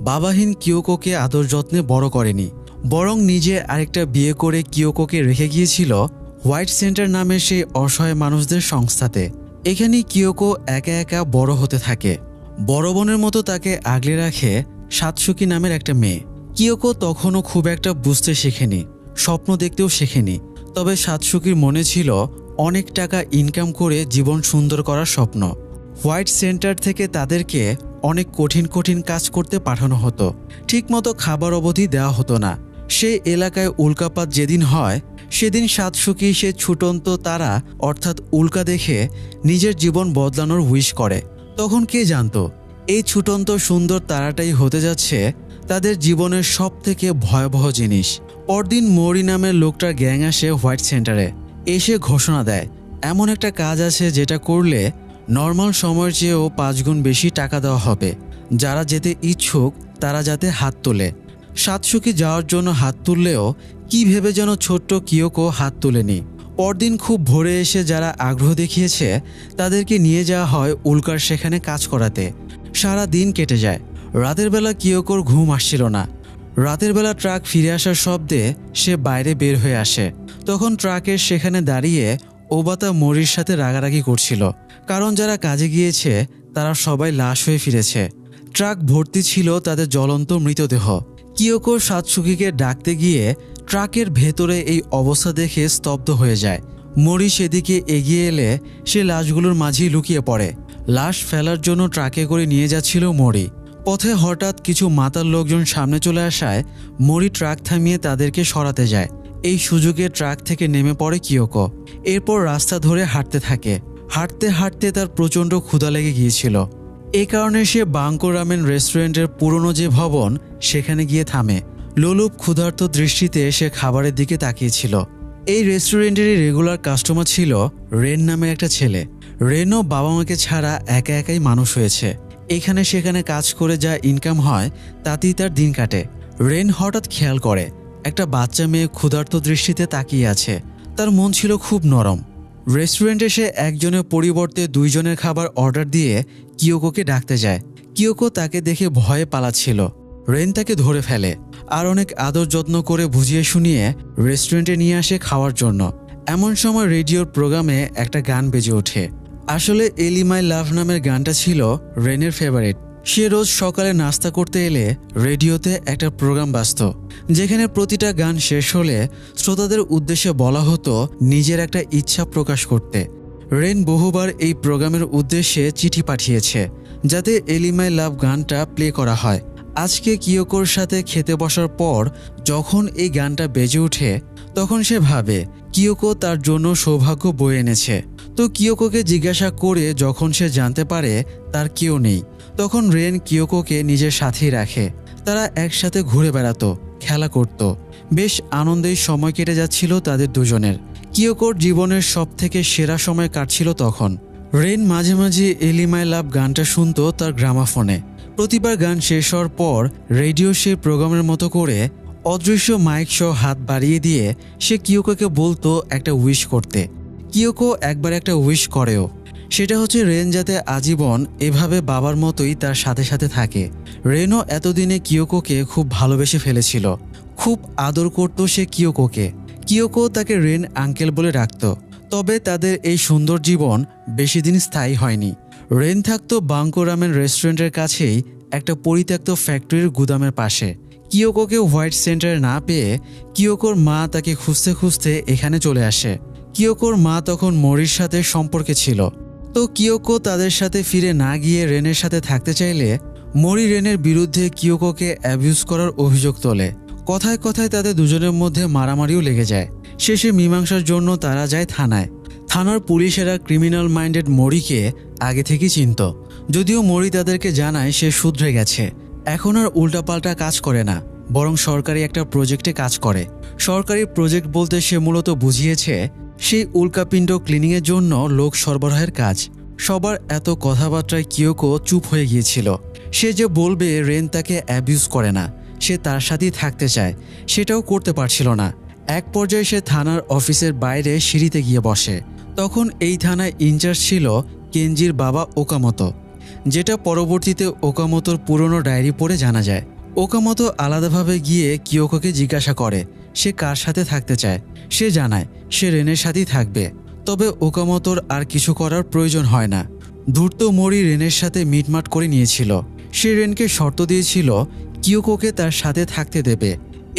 বাবাহীন কিয়োকোকে আদর যত্নে বড় করেনি, বরং নিজে আরেকটা বিয়ে করে কিয়োকোকে রেখে গিয়েছিল হোয়াইট সেন্টার নামের সেই অসহায় মানুষদের সংস্থাতে। এখানেই কিয়োকো একা একা বড় হতে থাকে। বড় বোনের মতো তাকে আগলে রাখে সাতসুকি নামের একটা মেয়ে। কিয়োকো তখনও খুব একটা বুঝতে শেখেনি, স্বপ্ন দেখতেও শেখেনি। তবে সাতসুকির মনে ছিল অনেক টাকা ইনকাম করে জীবন সুন্দর করার স্বপ্ন। হোয়াইট সেন্টার থেকে তাদেরকে অনেক কঠিন কঠিন কাজ করতে পাঠানো হতো, ঠিকমতো খাবার অবধি দেওয়া হতো না। সেই এলাকায় উল্কাপাত যেদিন হয় সেদিন সাতসুকি সে ছুটন্ত তারা অর্থাৎ উল্কা দেখে নিজের জীবন বদলানোর উইশ করে। তখন কে জানতো এই ছুটন্ত সুন্দর তারাটাই হতে যাচ্ছে তাদের জীবনের সব থেকে ভয়াবহ জিনিস। পরদিন মৌরি নামের লোকটার গ্যাং আসে হোয়াইট সেন্টারে। এসে ঘোষণা দেয় এমন একটা কাজ আছে যেটা করলে নর্মাল সময়ের চেয়েও 5 গুণ বেশি টাকা দেওয়া হবে। যারা যেতে ইচ্ছুক তারা যাতে হাত তোলে। সাতসুকি যাওয়ার জন্য হাত তুললেও কি ভেবে যেন ছোট্ট কিয়োকো হাত তোলেনি। পরদিন খুব ভোরে এসে যারা আগ্রহ দেখিয়েছে তাদেরকে নিয়ে যাওয়া হয় উল্কার সেখানে কাজ করাতে। সারা দিন কেটে যায়। রাতের বেলা কিয়োকোর ঘুম আসছিল না। রাতের বেলা ট্রাক ফিরে আসার শব্দে সে বাইরে বের হয়ে আসে। তখন ট্রাকের সেখানে দাঁড়িয়ে ওবাতা মরির সাথে রাগারাগি করছিল, কারণ যারা কাজে গিয়েছে তারা সবাই লাশ হয়ে ফিরেছে। ট্রাক ভর্তি ছিল তাদের জ্বলন্ত মৃতদেহ। কিয়োকো সাতসুকিকে ডাকতে গিয়ে ট্রাকের ভেতরে এই অবস্থা দেখে স্তব্ধ হয়ে যায়। মরি সেদিকে এগিয়ে এলে সে লাশগুলোর মাঝেই লুকিয়ে পড়ে। লাশ ফেলার জন্য ট্রাকে করে নিয়ে যাচ্ছিল মরি। পথে হঠাৎ কিছু মাতাল লোকজন সামনে চলে আসায় মরি ট্রাক থামিয়ে তাদেরকে সরাতে যায়। এই সুযোগে ট্রাক থেকে নেমে পড়ে কিয়োকো। এরপর রাস্তা ধরে হাঁটতে থাকে। হাঁটতে হাঁটতে তার প্রচণ্ড ক্ষুধা লেগে গিয়েছিল। এই কারণে সে বাঙ্কো রামেন রেস্টুরেন্টের পুরনো যে ভবন সেখানে গিয়ে থামে। লোলুপ ক্ষুধার্ত দৃষ্টিতে সে খাবারের দিকে তাকিয়েছিল। এই রেস্টুরেন্টেরই রেগুলার কাস্টমার ছিল রেন নামের একটা ছেলে। রেনও বাবা মাকে ছাড়া একা একাই মানুষ হয়েছে। এখানে সেখানে কাজ করে যা ইনকাম হয় তাতেই তার দিন কাটে। রেন হঠাৎ খেয়াল করে একটা বাচ্চা মেয়ে ক্ষুধার্ত দৃষ্টিতে তাকিয়ে আছে। তার মন ছিল খুব নরম। রেস্টুরেন্টে সে একজনের পরিবর্তে দুইজনের খাবার অর্ডার দিয়ে কিয়োকোকে ডাকতে যায়। কিয়োকো তাকে দেখে ভয়ে পালাচ্ছিল। রেন তাকে ধরে ফেলে আর অনেক আদর যত্ন করে বুঝিয়ে শুনিয়ে রেস্টুরেন্টে নিয়ে আসে খাওয়ার জন্য। এমন সময় রেডিওর প্রোগ্রামে একটা গান বেজে ওঠে। আসলে এলি মাই লাভ নামের গানটা ছিল রেনের ফেভারিট। সে রোজ সকালে নাস্তা করতে এলে রেডিওতে একটা প্রোগ্রাম বাজত, যেখানে প্রতিটা গান শেষ হলে শ্রোতাদের উদ্দেশ্যে বলা হতো নিজের একটা ইচ্ছা প্রকাশ করতে। রেন বহুবার এই প্রোগ্রামের উদ্দেশ্যে চিঠি পাঠিয়েছে যাতে এলি মাই লাভ গানটা প্লে করা হয়। আজকে কিয়োকোর সাথে খেতে বসার পর যখন এই গানটা বেজে ওঠে তখন সে ভাবে কিয়োকো তার জন্য সৌভাগ্য বয়ে এনেছে। তো কিয়োকোকে জিজ্ঞাসা করে যখন সে জানতে পারে তার কেউ নেই, তখন রেন কিয়োকোকে নিজের সাথেই রাখে। তারা একসাথে ঘুরে বেড়াতো, খেলা করত। বেশ আনন্দেই সময় কেটে যাচ্ছিল তাদের দুজনের। কিয়োকোর জীবনের সবথেকে সেরা সময় কাটছিল তখন। রেন মাঝে মাঝে এলি মাই লাভ গানটা শুনতো তার গ্রামাফোনে। প্রতিবার গান শেষ হওয়ার পর রেডিও সেই প্রোগ্রামের মতো করে অদৃশ্য মাইক সহ হাত বাড়িয়ে দিয়ে সে কিয়োকোকে বলতো একটা উইশ করতে। কিয়োকো একবার একটা উইশ করেও, সেটা হচ্ছে রেন যাতে আজীবন এভাবে বাবার মতোই তার সাথে সাথে থাকে। রেনও এতদিনে কিয়োকোকে খুব ভালোবেসে ফেলেছিল, খুব আদর করত সে কিয়োকোকে। কিয়োকো তাকে রেন আঙ্কেল বলে ডাকত। তবে তাদের এই সুন্দর জীবন বেশি দিন স্থায়ী হয়নি। রেন থাকতো বাঙ্কো রামেন রেস্টুরেন্টের কাছেই একটা পরিত্যক্ত ফ্যাক্টরির গুদামের পাশে। কিয়োকোকে হোয়াইট সেন্টারে না পেয়ে কিয়োকোর মা তাকে খুঁজতে খুঁজতে এখানে চলে আসে। কিয়োকোর মা তখন মরির সাথে সম্পর্কে ছিল। তো কিয়োকো তাদের সাথে ফিরে না গিয়ে রেনের সাথে থাকতে চাইলে মরি রেনের বিরুদ্ধে কিয়োকোকে অ্যাবিউজ করার অভিযোগ তোলে। কথায় কথায় তাদের দুজনের মধ্যে মারামারিও লেগে যায়। শেষে মীমাংসার জন্য তারা যায় থানায়। থানার পুলিশেরা ক্রিমিনাল মাইন্ডেড মরিকে আগে থেকেই চিনত, যদিও মরি তাদেরকে জানায় সে শুধরে গেছে, এখন আর উল্টাপাল্টা কাজ করে না, বরং সরকারি একটা প্রজেক্টে কাজ করে। সরকারি প্রজেক্ট বলতে সে মূলত বুঝিয়েছে সেই উল্কাপিণ্ড ক্লিনিংয়ের জন্য লোক সরবরাহের কাজ। সবার এত কথাবার্তায় কিয়োকো চুপ হয়ে গিয়েছিল। সে যে বলবে রেন তাকে অ্যাবিউজ করে না, সে তার সাথেই থাকতে চায়, সেটাও করতে পারছিল না। এক পর্যায়ে সে থানার অফিসের বাইরে সিঁড়িতে গিয়ে বসে। তখন এই থানায় ইনচার্জ ছিল কেনজির বাবা ওকামোতো, যেটা পরবর্তীতে ওকামোতোর পুরনো ডায়েরি পড়ে জানা যায়। ওকামোতো আলাদাভাবে গিয়ে কিয়োকোকে জিজ্ঞাসা করে সে কার সাথে থাকতে চায়। সে জানায় সে রেনের সাথেই থাকবে। তবে ওকামোতোর আর কিছু করার প্রয়োজন হয় না। ধূর্ত মরি রেনের সাথে মিটমাট করে নিয়েছিল। সে রেনকে শর্ত দিয়েছিল কিয়োকোকে তার সাথে থাকতে দেবে।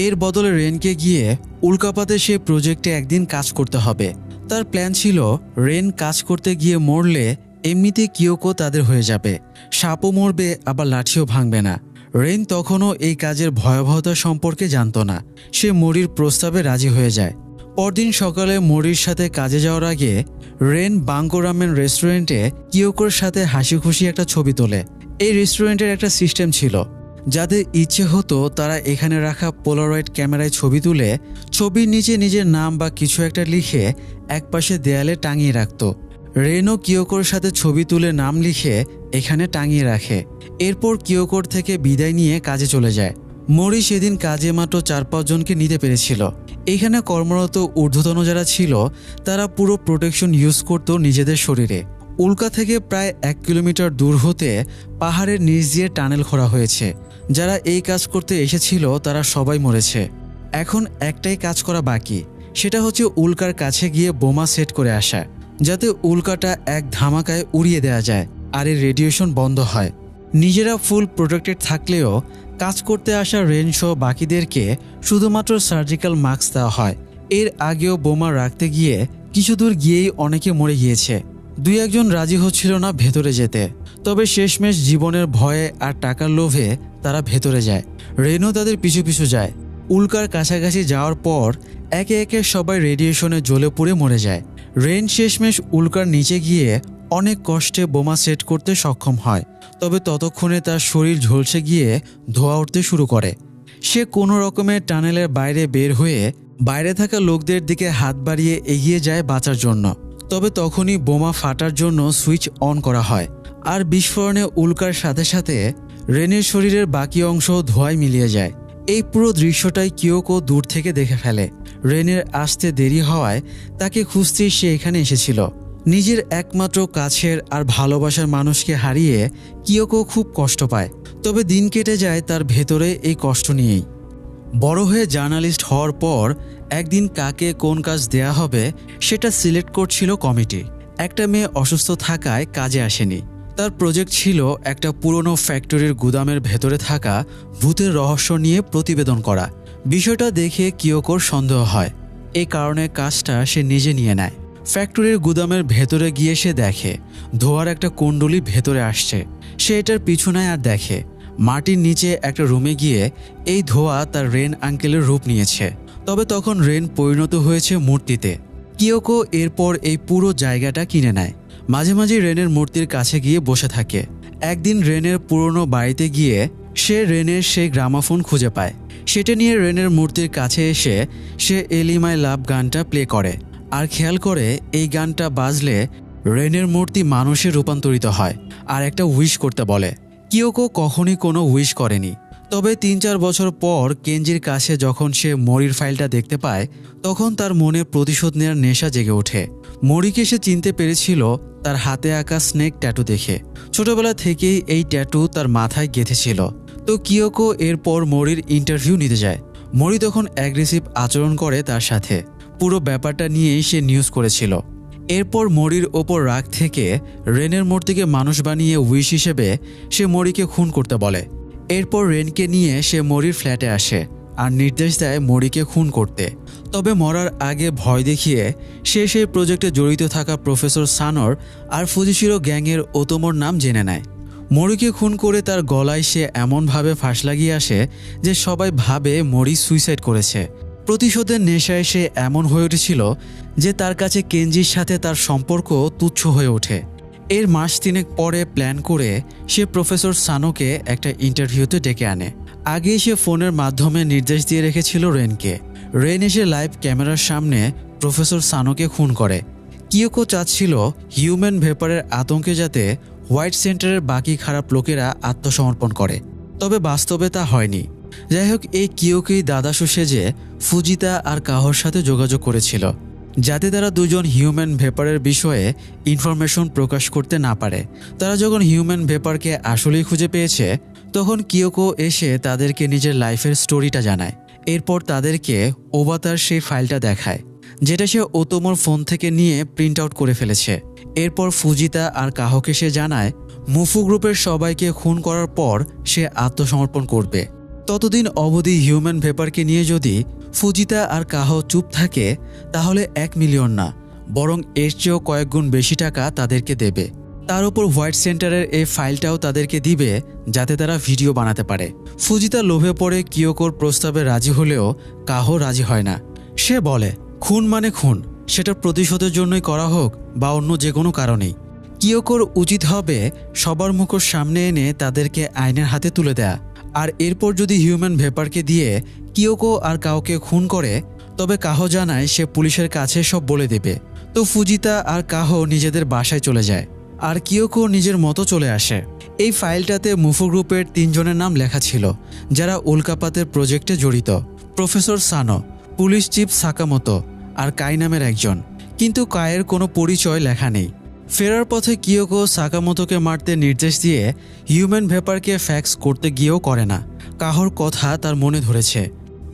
এর বদলে রেনকে গিয়ে উল্কাপাতে সে প্রজেক্টে একদিন কাজ করতে হবে। তার প্ল্যান ছিল রেন কাজ করতে গিয়ে মরলে এমনিতে কিয়োকো তাদের হয়ে যাবে, সাপও মরবে আবার লাঠিও ভাঙবে না। রেন তখনও এই কাজের ভয়াবহতা সম্পর্কে জানত না। সে মরির প্রস্তাবে রাজি হয়ে যায়। পরদিন সকালে মরির সাথে কাজে যাওয়ার আগে রেন বাঙ্কো রামেন রেস্টুরেন্টে কিয়োকোর সাথে হাসি খুশি একটা ছবি তোলে। এই রেস্টুরেন্টের একটা সিস্টেম ছিল, যাদের ইচ্ছে হতো তারা এখানে রাখা পোলারয়েড ক্যামেরায় ছবি তুলে ছবির নিচে নিজের নাম বা কিছু একটা লিখে একপাশে দেয়ালে টাঙিয়ে রাখত। রেনও কিয়োকোর সাথে ছবি তুলে নাম লিখে এখানে টাঙিয়ে রাখে। এরপর কিয়োকোর থেকে বিদায় নিয়ে কাজে চলে যায়। মরি সেদিন কাজে মাত্র 4-5 জনকে নিতে পেরেছিল। এখানে কর্মরত ঊর্ধ্বতন যারা ছিল তারা পুরো প্রোটেকশন ইউজ করত নিজেদের শরীরে। উল্কা থেকে প্রায় 1 কিলোমিটার দূর হতে পাহাড়ের নিচ দিয়ে টানেল খোঁড়া হয়েছে। যারা এই কাজ করতে এসেছিল তারা সবাই মরেছে। এখন একটাই কাজ করা বাকি, সেটা হচ্ছে উল্কার কাছে গিয়ে বোমা সেট করে আসা, যাতে উল্কাটা এক ধামাকায় উড়িয়ে দেওয়া যায় আর এর রেডিয়েশন বন্ধ হয়। নিজেরা ফুল প্রোটেক্টেড থাকলেও কাজ করতে আসা রেন সহ বাকিদেরকে শুধুমাত্র সার্জিক্যাল মাস্ক দেওয়া হয়। এর আগেও বোমা রাখতে গিয়ে কিছু দূর গিয়েই অনেকে মরে গিয়েছে। 2-1 জন রাজি হচ্ছিল না ভেতরে যেতে, তবে শেষমেশ জীবনের ভয়ে আর টাকার লোভে তারা ভেতরে যায়। রেনও তাদের পিছু পিছু যায়। উল্কার কাছাকাছি যাওয়ার পর একে একে সবাই রেডিয়েশনে জ্বলে পুড়ে মরে যায়। রেন শেষমেশ উল্কার নিচে গিয়ে অনেক কষ্টে বোমা সেট করতে সক্ষম হয়, তবে ততক্ষণে তার শরীর ঝলসে গিয়ে ধোঁয়া উঠতে শুরু করে। সে কোনো রকমের টানেলের বাইরে বের হয়ে বাইরে থাকা লোকদের দিকে হাত বাড়িয়ে এগিয়ে যায় বাঁচার জন্য। তবে তখনই বোমা ফাটার জন্য সুইচ অন করা হয়, আর বিস্ফোরণে উল্কার সাথে সাথে রেনের শরীরের বাকি অংশ ধোঁয়ায় মিলিয়ে যায়। এই পুরো দৃশ্যটাই কিয়োকো দূর থেকে দেখে ফেলে। রেনের আসতে দেরি হওয়ায় তাকে খুঁজতেই সে এখানে এসেছিল। নিজের একমাত্র কাছের আর ভালোবাসার মানুষকে হারিয়ে কিয়োকো খুব কষ্ট পায়, তবে দিন কেটে যায় তার ভেতরে এই কষ্ট নিয়েই। বড় হয়ে জার্নালিস্ট হওয়ার পর একদিন কাকে কোন কাজ দেয়া হবে সেটা সিলেক্ট করছিল কমিটি। একটা মেয়ে অসুস্থ থাকায় কাজে আসেনি। তার প্রজেক্ট ছিল একটা পুরনো ফ্যাক্টরির গুদামের ভেতরে থাকা ভূতের রহস্য নিয়ে প্রতিবেদন করা। বিষয়টা দেখে কিয়োকোর সন্দেহ হয়, এই কারণে কাজটা সে নিজে নিয়ে নেয়। ফ্যাক্টরির গুদামের ভেতরে গিয়ে সে দেখে ধোঁয়ার একটা কুণ্ডলী ভেতরে আসছে। সে এটার পিছু নেয় আর দেখে মাটির নিচে একটা রুমে গিয়ে এই ধোঁয়া তার রেন আঙ্কেলের রূপ নিয়েছে। তবে তখন রেন পরিণত হয়েছে মূর্তিতে। কিয়োকো এরপর এই পুরো জায়গাটা কিনে নেয়। মাঝে মাঝে রেনের মূর্তির কাছে গিয়ে বসে থাকে। একদিন রেনের পুরনো বাড়িতে গিয়ে সে রেনের সেই গ্রামাফোন খুঁজে পায়। সেটা নিয়ে রেনের মূর্তির কাছে এসে সে এলি মাই লাভ গানটা প্লে করে, আর খেয়াল করে এই গানটা বাজলে রেনের মূর্তি মানুষে রূপান্তরিত হয় আর একটা উইশ করতে বলে। কিয়োকো কখনই কোনো উইশ করেনি। তবে 3-4 বছর পর কেঞ্জির কাছে যখন সে মরির ফাইলটা দেখতে পায়, তখন তার মনে প্রতিশোধ নেওয়ার নেশা জেগে ওঠে। মরিকে সে চিনতে পেরেছিল তার হাতে আঁকা স্নেক ট্যাটু দেখে। ছোটবেলা থেকেই এই ট্যাটু তার মাথায় গেঁথেছিল। তো কিয়োকো এরপর মরির ইন্টারভিউ নিতে যায়। মরি তখন অ্যাগ্রেসিভ আচরণ করে তার সাথে। পুরো ব্যাপারটা নিয়েই সে নিউজ করেছিল। এরপর মরির ওপর রাগ থেকে রেনের মূর্তিকে মানুষ বানিয়ে উইশ হিসেবে সে মরিকে খুন করতে বলে। এরপর রেনকে নিয়ে সে মরির ফ্ল্যাটে আসে আর নির্দেশ দেয় মরিকে খুন করতে। তবে মরার আগে ভয় দেখিয়ে সে সেই প্রজেক্টে জড়িত থাকা প্রফেসর সানোর আর ফুজিশিরো গ্যাংয়ের ওতোমোর নাম জেনে নেয়। মরিকে খুন করে তার গলায় সে এমনভাবে ফাঁস লাগিয়ে আসে যে সবাই ভাবে মরি সুইসাইড করেছে। প্রতিশোধের নেশায় সে এমন হয়ে উঠেছিল যে তার কাছে কেঞ্জির সাথে তার সম্পর্ক তুচ্ছ হয়ে ওঠে। এর মাস 3 পরে প্ল্যান করে সে প্রফেসর সানোকে একটা ইন্টারভিউতে ডেকে আনে। আগে সে ফোনের মাধ্যমে নির্দেশ দিয়ে রেখেছিল রেনকে। রেন এসে লাইভ ক্যামেরার সামনে প্রফেসর সানোকে খুন করে। কিয়োকো চাচ্ছিল হিউম্যান ভেপারের আতঙ্কে যাতে হোয়াইট সেন্টারের বাকি খারাপ লোকেরা আত্মসমর্পণ করে, তবে বাস্তবে তা হয়নি। যাই হোক, এই কিয়োকোই দাদাসু সেজে ফুজিতা আর কাহোর সাথে যোগাযোগ করেছিল, যাতে তারা দুজন হিউম্যান ভেপারের বিষয়ে ইনফরমেশন প্রকাশ করতে না পারে। তারা যখন হিউম্যান ভেপারকে আসলেই খুঁজে পেয়েছে, তখন কিয়োকো এসে তাদেরকে নিজের লাইফের স্টোরিটা জানায়। এরপর তাদেরকে ওবাতার সেই ফাইলটা দেখায়, যেটা সে ওতোমোর ফোন থেকে নিয়ে প্রিন্ট আউট করে ফেলেছে। এরপর ফুজিতা আর কাহোকে সে জানায় মুফু গ্রুপের সবাইকে খুন করার পর সে আত্মসমর্পণ করবে। ততদিন অবধি হিউম্যান ভেপারকে নিয়ে যদি ফুজিতা আর কাহো চুপ থাকে, তাহলে 1 মিলিয়ন না, বরং এর চেয়েও কয়েক গুণ বেশি টাকা তাদেরকে দেবে। তার উপর হোয়াইট সেন্টারের এই ফাইলটাও তাদেরকে দিবে, যাতে তারা ভিডিও বানাতে পারে। ফুজিতা লোভে পড়ে কিয়োকোর প্রস্তাবে রাজি হলেও কাহো রাজি হয় না। সে বলে খুন মানে খুন, সেটা প্রতিশোধের জন্যই করা হোক বা অন্য যে কোনো কারণেই। কিয়োকোর উচিত হবে সবার মুখোশ সামনে এনে তাদেরকে আইনের হাতে তুলে দেয়া। আর এরপর যদি হিউম্যান ভেপারকে দিয়ে কিয়োকো আর কাউকে খুন করে, তবে কাহো জানায় সে পুলিশের কাছে সব বলে দেবে। তো ফুজিতা আর কাহো নিজেদের বাসায় চলে যায়, আর কিয়োকো নিজের মতো চলে আসে। এই ফাইলটাতে মুফু গ্রুপের 3 জনের নাম লেখা ছিল, যারা উল্কাপাতের প্রজেক্টে জড়িত। প্রফেসর সানো, পুলিশ চিফ সাকামোতো আর কাই নামের একজন। কিন্তু কায়ের কোনো পরিচয় লেখা নেই। ফেরার পথে কিয়োকো সাকামোতোকে মারতে নির্দেশ দিয়ে হিউম্যান ভেপারকে ফ্যাক্স করতে গিয়েও করে না। কাহোর কথা তার মনে ধরেছে।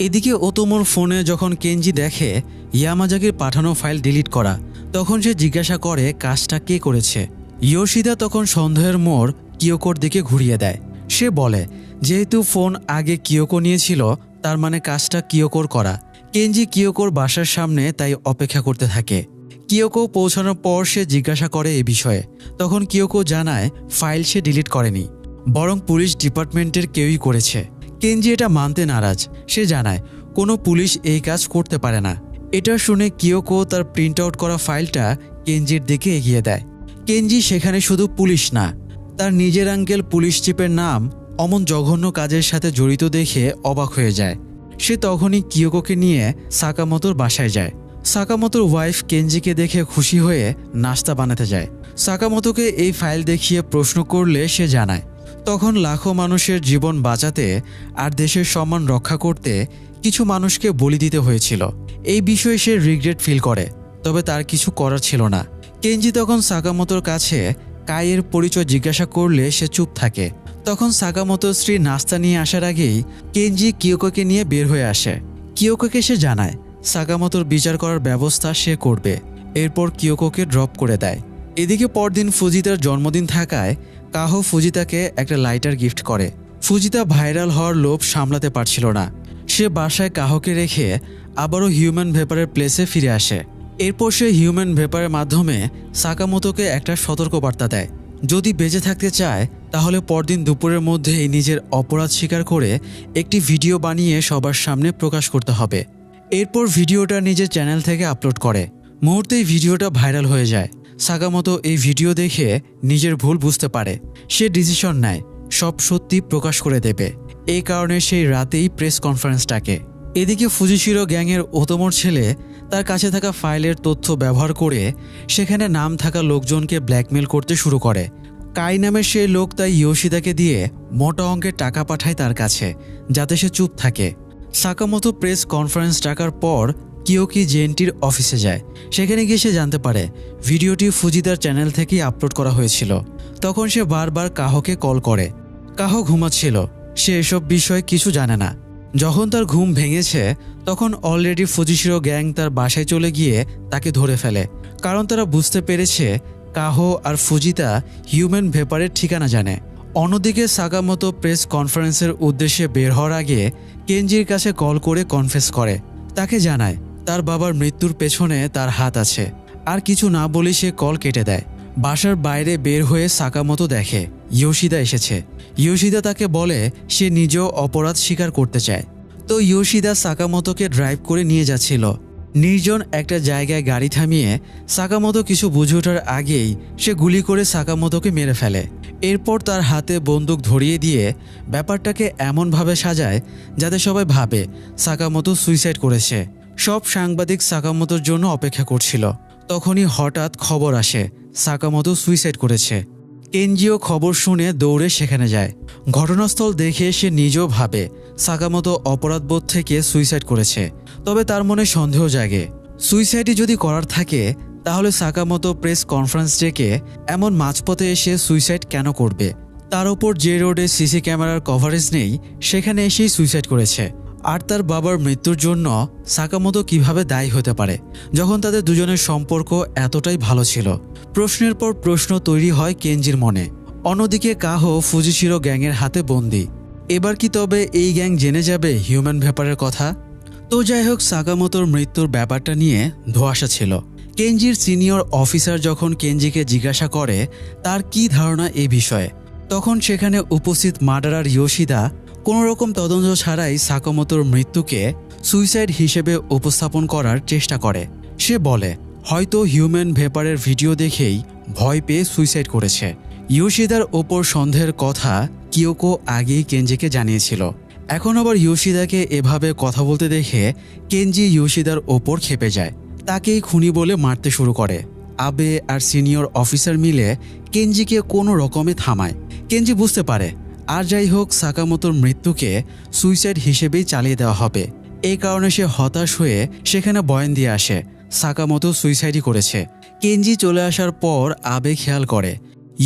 এদিকে ওতোমোর ফোনে যখন কেঞ্জি দেখে ইয়ামাজাকির পাঠানো ফাইল ডিলিট করা, তখন সে জিজ্ঞাসা করে কাজটা কে করেছে। ইয়োশিদা তখন সন্দেহের মোড় কিয়োকোর দিকে ঘুরিয়ে দেয়। সে বলে যেহেতু ফোন আগে কিয়োকো নিয়েছিল, তার মানে কাজটা কিয়োকোর করা। কেঞ্জি কিয়োকোর বাসার সামনে তাই অপেক্ষা করতে থাকে। কিয়োকো পৌঁছানোর পর সে জিজ্ঞাসা করে এ বিষয়ে। তখন কিয়োকো জানায় ফাইল সে ডিলিট করেনি, বরং পুলিশ ডিপার্টমেন্টের কেউই করেছে। কেঞ্জি এটা মানতে নারাজ। সে জানায় কোনো পুলিশ এই কাজ করতে পারে না। এটা শুনে কিয়োকো তার প্রিন্ট আউট করা ফাইলটা কেঞ্জির দিকে এগিয়ে দেয়। কেঞ্জি সেখানে শুধু পুলিশ না, তার নিজের আঙ্কেল পুলিশ চিফের নাম অমন জঘন্য কাজের সাথে জড়িত দেখে অবাক হয়ে যায়। সে তখনই কিয়োকোকে নিয়ে সাকামোতোর বাসায় যায়। সাকামোতোর ওয়াইফ কেঞ্জিকে দেখে খুশি হয়ে নাস্তা বানাতে যায়। সাকামোতোকে এই ফাইল দেখিয়ে প্রশ্ন করলে সে জানায় তখন লাখো মানুষের জীবন বাঁচাতে আর দেশের সম্মান রক্ষা করতে কিছু মানুষকে বলি দিতে হয়েছিল। এই বিষয়ে সে রিগ্রেট ফিল করে, তবে তার কিছু করার ছিল না। কেঞ্জি তখন সাকামোতোর কাছে কাইয়ের পরিচয় জিজ্ঞাসা করলে সে চুপ থাকে। তখন সাকামোতোর স্ত্রী নাস্তা নিয়ে আসার আগেই কেঞ্জি কিয়োকোকে নিয়ে বের হয়ে আসে। কিয়োকোকে সে জানায় সাকামোতোর বিচার করার ব্যবস্থা সে করবে। এরপর কিয়োকোকে ড্রপ করে দেয়। এদিকে পরদিন ফুজিতার জন্মদিন থাকায় কাহো ফুজিতাকে একটা লাইটার গিফট করে। ফুজিতা ভাইরাল হওয়ার লোভ সামলাতে পারছিল না। সে বাসায় কাহোকে রেখে আবারও হিউম্যান ভেপারের প্লেসে ফিরে আসে। এরপর সে হিউম্যান ভেপারের মাধ্যমে সাকামোতোকে একটা সতর্কবার্তা দেয়, যদি বেঁচে থাকতে চায় তাহলে পরদিন দুপুরের মধ্যেই নিজের অপরাধ স্বীকার করে একটি ভিডিও বানিয়ে সবার সামনে প্রকাশ করতে হবে। এরপর ভিডিওটা নিজের চ্যানেল থেকে আপলোড করে। মুহূর্তেই ভিডিওটা ভাইরাল হয়ে যায়। সাকামোতো এই ভিডিও দেখে নিজের ভুল বুঝতে পারে। সে ডিসিশন নেয় সব সত্যি প্রকাশ করে দেবে। এই কারণে সেই রাতেই প্রেস কনফারেন্স ডাকে। এদিকে ফুজিশিরো গ্যাংয়ের ওতোমোর ছেলে তার কাছে থাকা ফাইলের তথ্য ব্যবহার করে সেখানে নাম থাকা লোকজনকে ব্ল্যাকমেল করতে শুরু করে। কাই নামের সেই লোক তাই ইয়োশিদাকে দিয়ে মোটা অঙ্কের টাকা পাঠায় তার কাছে, যাতে সে চুপ থাকে। সাকামোতো প্রেস কনফারেন্স ডাকার পর কিয়োকি জেনটির অফিসে যায়। সেখানে গিয়ে সে জানতে পারে ভিডিওটি ফুজিতার চ্যানেল থেকেই আপলোড করা হয়েছিল। তখন সে বারবার কাহোকে কল করে। কাহো ঘুমাচ্ছিল, সে এসব বিষয়ে কিছু জানে না। যখন তার ঘুম ভেঙেছে তখন অলরেডি ফুজিশিরো গ্যাং তার বাসায় চলে গিয়ে তাকে ধরে ফেলে, কারণ তারা বুঝতে পেরেছে কাহো আর ফুজিতা হিউম্যান ভেপারের ঠিকানা জানে। অন্যদিকে সাকামোতো প্রেস কনফারেন্সের উদ্দেশ্যে বের হওয়ার আগে কেঞ্জির কাছে কল করে কনফেস করে। তাকে জানায় তার বাবার মৃত্যুর পেছনে তার হাত আছে। আর কিছু না বলে সে কল কেটে দেয়। বাসার বাইরে বের হয়ে সাকামোতো দেখে ইয়োশিদা এসেছে। ইয়োশিদা তাকে বলে সে নিজেও অপরাধ স্বীকার করতে চায়। তো ইয়োশিদা সাকামোতোকে ড্রাইভ করে নিয়ে যাচ্ছিল। নির্জন একটা জায়গায় গাড়ি থামিয়ে সাকামোতো কিছু বুঝে ওঠার আগেই সে গুলি করে সাকামোতোকে মেরে ফেলে। এরপর তার হাতে বন্দুক ধরিয়ে দিয়ে ব্যাপারটাকে এমনভাবে সাজায় যাতে সবাই ভাবে সাকামোতো সুইসাইড করেছে। সব সাংবাদিক সাকামোতোর জন্য অপেক্ষা করছিল। তখনই হঠাৎ খবর আসে সাকামোতো সুইসাইড করেছে। কেঞ্জিও খবর শুনে দৌড়ে সেখানে যায়। ঘটনাস্থল দেখে সে নিজেও ভাবে সাকামোতো অপরাধবোধ থেকে সুইসাইড করেছে। তবে তার মনে সন্দেহ জাগে, সুইসাইডই যদি করার থাকে তাহলে সাকামোতো প্রেস কনফারেন্স ডেকে এমন মাঝপথে এসে সুইসাইড কেন করবে? তার উপর যে রোডে সিসি ক্যামেরার কভারেজ নেই সেখানে এসেই সুইসাইড করেছে। আর তার বাবার মৃত্যুর জন্য সাকামোতো কিভাবে দায়ী হতে পারে যখন তাদের দুজনের সম্পর্ক এতটাই ভালো ছিল? প্রশ্নের পর প্রশ্ন তৈরি হয় কেঞ্জির মনে। অন্যদিকে কাহো ফুজিশিরো গ্যাংয়ের হাতে বন্দী। এবার কি তবে এই গ্যাং জেনে যাবে হিউম্যান ভেপারের কথা? তো যাই হোক, সাকামোতোর মৃত্যুর ব্যাপারটা নিয়ে ধোঁয়াশা ছিল। কেঞ্জির সিনিয়র অফিসার যখন কেঞ্জিকে জিজ্ঞাসা করে তার কি ধারণা এই বিষয়ে, তখন সেখানে উপস্থিত মার্ডারার ইয়োশিদা কোনো রকম তদন্ত ছাড়াই সাকামোতোর মৃত্যুকে সুইসাইড হিসেবে উপস্থাপন করার চেষ্টা করে। সে বলে হয়তো হিউম্যান ভেপারের ভিডিও দেখেই ভয় পেয়ে সুইসাইড করেছে। ইয়োশিদার ওপর সন্দেহের কথা কিয়োকো আগেই কেঞ্জিকে জানিয়েছিল। এখন আবার ইয়োশিদাকে এভাবে কথা বলতে দেখে কেঞ্জি ইয়োশিদার ওপর ক্ষেপে যায়। তাকেই খুনি বলে মারতে শুরু করে। আবে আর সিনিয়র অফিসার মিলে কেঞ্জিকে কোনো রকমে থামায়। কেঞ্জি বুঝতে পারে আর যাই হোক সাকামোতোর মৃত্যুকে সুইসাইড হিসেবেই চালিয়ে দেওয়া হবে। এই কারণে সে হতাশ হয়ে সেখানে বয়ান দিয়ে আসে সাকামোতো সুইসাইডই করেছে। কেঞ্জি চলে আসার পর আবে খেয়াল করে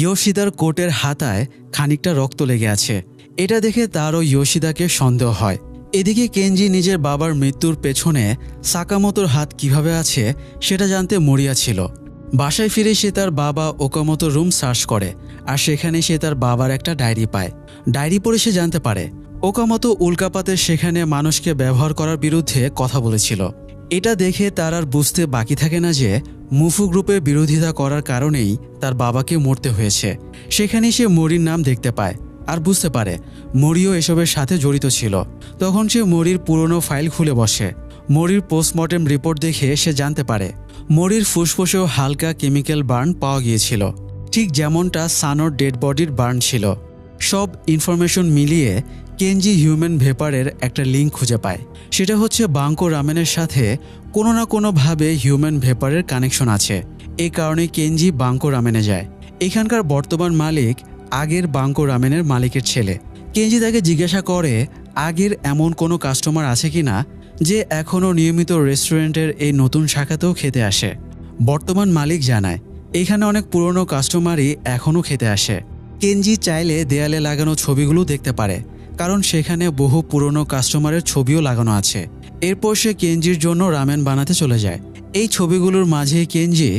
ইয়োশিদার কোটের হাতায় খানিকটা রক্ত লেগে আছে। এটা দেখে তারও ইয়োশিদাকে সন্দেহ হয়। এদিকে কেঞ্জি নিজের বাবার মৃত্যুর পেছনে সাকামোতোর হাত কিভাবে আছে সেটা জানতে মরিয়া ছিল। বাসায় ফিরে সে তার বাবা ওকামোতোর রুম সার্চ করে আর সেখানে সে তার বাবার একটা ডায়েরি পায়। ডায়েরি পড়ে সে জানতে পারে ওকামোতো উল্কাপাতে সেখানে মানুষকে ব্যবহার করার বিরুদ্ধে কথা বলেছিল। এটা দেখে তার আর বুঝতে বাকি থাকে না যে মুফু গ্রুপের বিরোধিতা করার কারণেই তার বাবাকে মরতে হয়েছে। সেখানেই সে মরির নাম দেখতে পায় আর বুঝতে পারে মরিও এসবের সাথে জড়িত ছিল। তখন সে মরির পুরনো ফাইল খুলে বসে। মরির পোস্টমর্টেম রিপোর্ট দেখে সে জানতে পারে মরির ফুসফুসেও হালকা কেমিক্যাল বার্ন পাওয়া গিয়েছিল, ঠিক যেমনটা সানোর ডেড বডির বার্ন ছিল। সব ইনফরমেশন মিলিয়ে কেনজি হিউম্যান ভেপারের একটা লিঙ্ক খুঁজে পায়। সেটা হচ্ছে বাঙ্কো রামেনের সাথে কোনো না কোনোভাবে হিউম্যান ভেপারের কানেকশন আছে। এই কারণে কেনজি বাঙ্কো রামেনে যায়। এখানকার বর্তমান মালিক আগের বাঙ্কো রামেনের মালিকের ছেলে। কেনজি তাকে জিজ্ঞাসা করে আগের এমন কোনো কাস্টমার আছে কি না যে এখনও নিয়মিত রেস্টুরেন্টের এই নতুন শাখাতেও খেতে আসে। বর্তমান মালিক জানায় এখানে অনেক পুরনো কাস্টমারই এখনও খেতে আসে। কেনজি চাইলে দেয়ালে লাগানো ছবিগুলো দেখতে পারে, কারণ সেখানে বহু পুরনো কাস্টমারের ছবিও লাগানো আছে। এরপর সে কেনজির জন্য রামেন বানাতে চলে যায়। এই ছবিগুলোর মাঝে কেনজি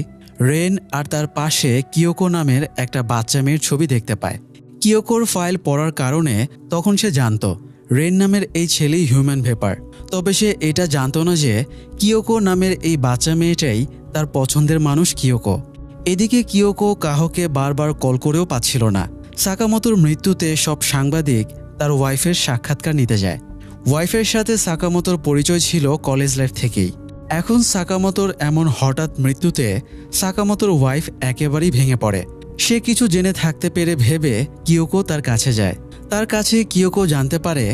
রেন আর তার পাশে কিয়োকো নামের একটা বাচ্চা মেয়ের ছবি দেখতে পায়। কিয়োকোর ফাইল পড়ার কারণে তখন সে জানত রেন নামের এই ছেলেই হিউম্যান ভেপার। তবে সে এটা জানতো না যে কিয়োকো নামের এই বাচ্চা মেয়েটাই তার পছন্দের মানুষ কিয়োকো। এদিকে কিয়োকো কাহোকে বারবার কল করেও পাচ্ছিল না। সাকামোতোর মৃত্যুতে সব সাংবাদিক তার ওয়াইফের সাক্ষাৎকার নিতে যায়। ওয়াইফের সাথে সাকামোতোর পরিচয় ছিল কলেজ লাইফ থেকেই। এখন সাকামোতোর এমন হঠাৎ মৃত্যুতে সাকামোতোর ওয়াইফ একেবারেই ভেঙে পড়ে। সে কিছু জেনে থাকতে পেরে ভেবে কিয়োকো তার কাছে যায়। তার কাছে কিয়োকো জানতে পারে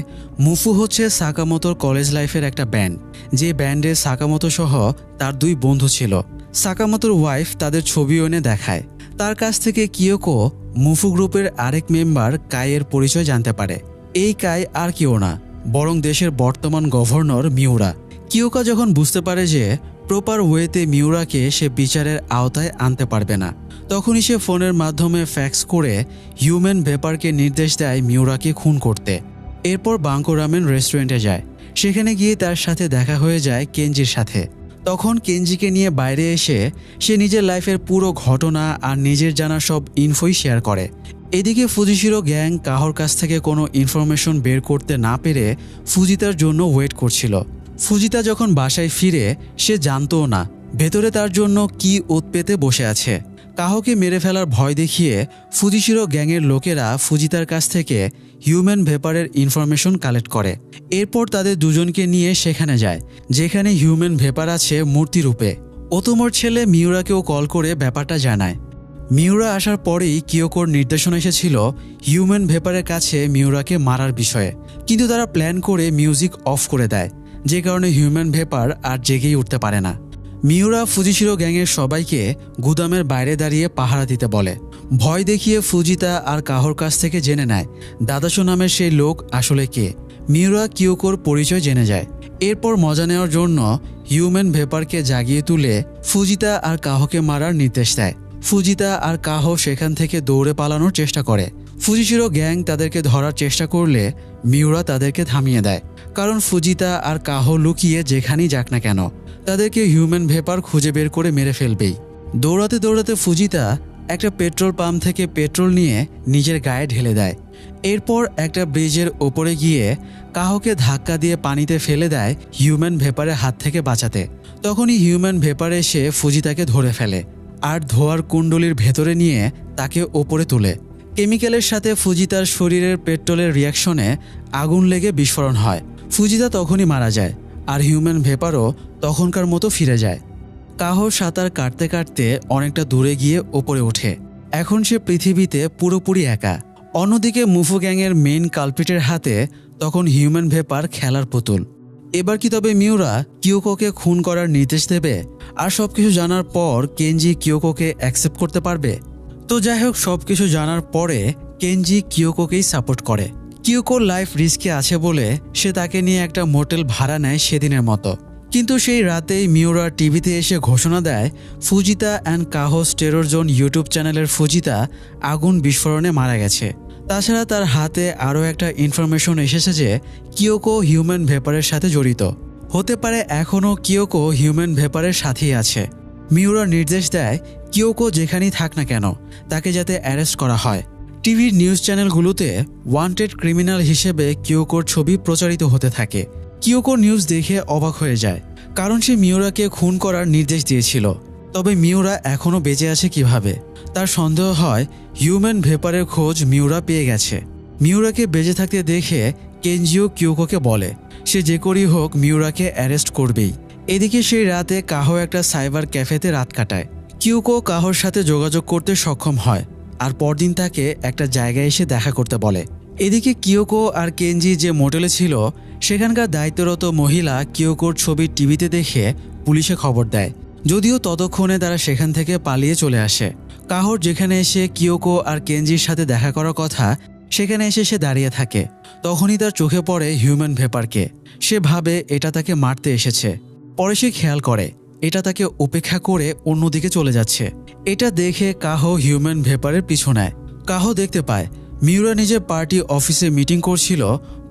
মুফু হচ্ছে সাকামোতোর কলেজ লাইফের একটা ব্যান্ড, যে ব্যান্ডে সাকামোতো সহ তার 2 বন্ধু ছিল। সাকামোতোর ওয়াইফ তাদের ছবি এনে দেখায়। তার কাছ থেকে কিয়োকো মুফু গ্রুপের আরেক মেম্বার কাইয়ের পরিচয় জানতে পারে। এই কাই আর কেউ না, বরং দেশের বর্তমান গভর্নর মিউরা। কিয়োকো যখন বুঝতে পারে যে প্রপার ওয়েতে মিউরাকে সে বিচারের আওতায় আনতে পারবে না, তখনই সে ফোনের মাধ্যমে ফ্যাক্স করে হিউম্যান ভেপারকে নির্দেশ দেয় মিউরাকে খুন করতে। এরপর বাঙ্কো রামেন রেস্টুরেন্টে যায়। সেখানে গিয়ে তার সাথে দেখা হয়ে যায় কেনজির সাথে। তখন কেনজিকে নিয়ে বাইরে এসে সে নিজের লাইফের পুরো ঘটনা আর নিজের জানা সব ইনফোই শেয়ার করে। এদিকে ফুজিশিরো গ্যাং কাহোর কাছ থেকে কোনো ইনফরমেশন বের করতে না পেরে ফুজিতার জন্য ওয়েট করছিল। ফুজিতা যখন বাসায় ফিরে সে জানতও না ভেতরে তার জন্য কি ওত পেতে বসে আছে। কাহোকে মেরে ফেলার ভয় দেখিয়ে ফুজিশিরো গ্যাংয়ের লোকেরা ফুজিতার কাছ থেকে হিউম্যান ভেপারের ইনফরমেশন কালেক্ট করে। এরপর তাদের দুজনকে নিয়ে সেখানে যায় যেখানে হিউম্যান ভেপার আছে মূর্তি রূপে। ওতোমোর ছেলে মিউরাকেও কল করে ব্যাপারটা জানায়। মিউরা আসার পরেই কিয়োকোর নির্দেশনা এসেছিল হিউম্যান ভেপারের কাছে মিউরাকে মারার বিষয়ে, কিন্তু তারা প্ল্যান করে মিউজিক অফ করে দেয়, যে কারণে হিউম্যান ভেপার আর জেগেই উঠতে পারে না। মিউরা ফুজিশিরো গ্যাংয়ের সবাইকে গুদামের বাইরে দাঁড়িয়ে পাহারা দিতে বলে। ভয় দেখিয়ে ফুজিতা আর কাহোর কাছ থেকে জেনে নেয় দাদাশো নামের সেই লোক আসলে কে। মিউরা কিয়োকোর পরিচয় জেনে যায়। এরপর মজা নেওয়ার জন্য হিউম্যান ভেপারকে জাগিয়ে তুলে ফুজিতা আর কাহোকে মারার নির্দেশ দেয়। ফুজিতা আর কাহো সেখান থেকে দৌড়ে পালানোর চেষ্টা করে। ফুজিশিরো গ্যাং তাদেরকে ধরার চেষ্টা করলে মিউরা তাদেরকে থামিয়ে দেয়, কারণ ফুজিতা আর কাহো লুকিয়ে যেখানেই যাক না কেন তাদেরকে হিউম্যান ভেপার খুঁজে বের করে মেরে ফেলবেই। দৌড়াতে দৌড়াতে ফুজিতা একটা পেট্রোল পাম্প থেকে পেট্রোল নিয়ে নিজের গায়ে ঢেলে দেয়। এরপর একটা ব্রিজের ওপরে গিয়ে কাহোকে ধাক্কা দিয়ে পানিতে ফেলে দেয় হিউম্যান ভেপারের হাত থেকে বাঁচাতে। তখনই হিউম্যান ভেপার এসে ফুজিতাকে ধরে ফেলে আর ধোয়ার কুণ্ডলির ভেতরে নিয়ে তাকে ওপরে তোলে। কেমিক্যালের সাথে ফুজিতার শরীরের পেট্রোলের রিয়াকশনে আগুন লেগে বিস্ফোরণ হয়। ফুজিতা তখনই মারা যায় আর হিউম্যান ভেপারও তখনকার মতো ফিরে যায়। কাহো সাঁতার কাটতে কাটতে অনেকটা দূরে গিয়ে ওপরে ওঠে। এখন সে পৃথিবীতে পুরোপুরি একা। অন্যদিকে মুফু গ্যাংয়ের মেইন কালপিটের হাতে তখন হিউম্যান ভেপার খেলার পুতুল। এবার কি তবে মিউরা কিয়োকোকে খুন করার নির্দেশ দেবে? আর সবকিছু জানার পর কেনজি কিয়োকোকে অ্যাকসেপ্ট করতে পারবে? তো যাই হোক, সবকিছু জানার পরে কেনজি কিয়োকোকেই সাপোর্ট করে। কিয়োকোর লাইফ রিস্কে আছে বলে সে তাকে নিয়ে একটা মোটেল ভাড়া নেয় সেদিনের মতো। কিন্তু সেই রাতেই মিউরা টিভিতে এসে ঘোষণা দেয় ফুজিতা অ্যান্ড কাহোস টেরর জোন ইউটিউব চ্যানেলের ফুজিতা আগুন বিস্ফোরণে মারা গেছে। তাছাড়া তার হাতে আরও একটা ইনফরমেশন এসেছে যে কিয়োকো হিউম্যান ভেপারের সাথে জড়িত হতে পারে। এখনও কিয়োকো হিউম্যান ভেপারের সাথেই আছে। মিউরা নির্দেশ দেয় কিয়োকো যেখানেই থাক না কেন তাকে যাতে অ্যারেস্ট করা হয়। টিভির নিউজ চ্যানেলগুলোতে ওয়ান্টেড ক্রিমিনাল হিসেবে কিয়োকোর ছবি প্রচারিত হতে থাকে। কিয়োকো নিউজ দেখে অবাক হয়ে যায়, কারণ সে মিউরাকে খুন করার নির্দেশ দিয়েছিল। তবে মিউরা এখনও বেঁচে আছে কিভাবে? তার সন্দেহ হয় হিউম্যান ভেপারের খোঁজ মিউরা পেয়ে গেছে। মিউরাকে বেঁচে থাকতে দেখে কেনজিও কিয়োকোকে বলে সে যে করেই হোক মিউরাকে অ্যারেস্ট করবেই। এদিকে সেই রাতে কাহো একটা সাইবার ক্যাফেতে রাত কাটায়। কিয়োকো কাহোর সাথে যোগাযোগ করতে সক্ষম হয় আর পরদিন তাকে একটা জায়গায় এসে দেখা করতে বলে। এদিকে কিয়োকো আর কেনজি যে মোটেলে ছিল সেখানকার দায়িত্বরত মহিলা কিয়োকোর ছবি টিভিতে দেখে পুলিশে খবর দেয়। যদিও ততক্ষণে তারা সেখান থেকে পালিয়ে চলে আসে। কাহোর যেখানে এসে কিয়োকো আর কেনজির সাথে দেখা করার কথা সেখানে এসে সে দাঁড়িয়ে থাকে। তখনই তার চোখে পড়ে হিউম্যান ভেপারকে। সে ভাবে এটা তাকে মারতে এসেছে। পরে সে খেয়াল করে এটা তাকে উপেক্ষা করে অন্যদিকে চলে যাচ্ছে। এটা দেখে কাহো হিউম্যান ভেপারের পিছু নেয়। কাহো দেখতে পায় মিউরা নিজের পার্টি অফিসে মিটিং করছিল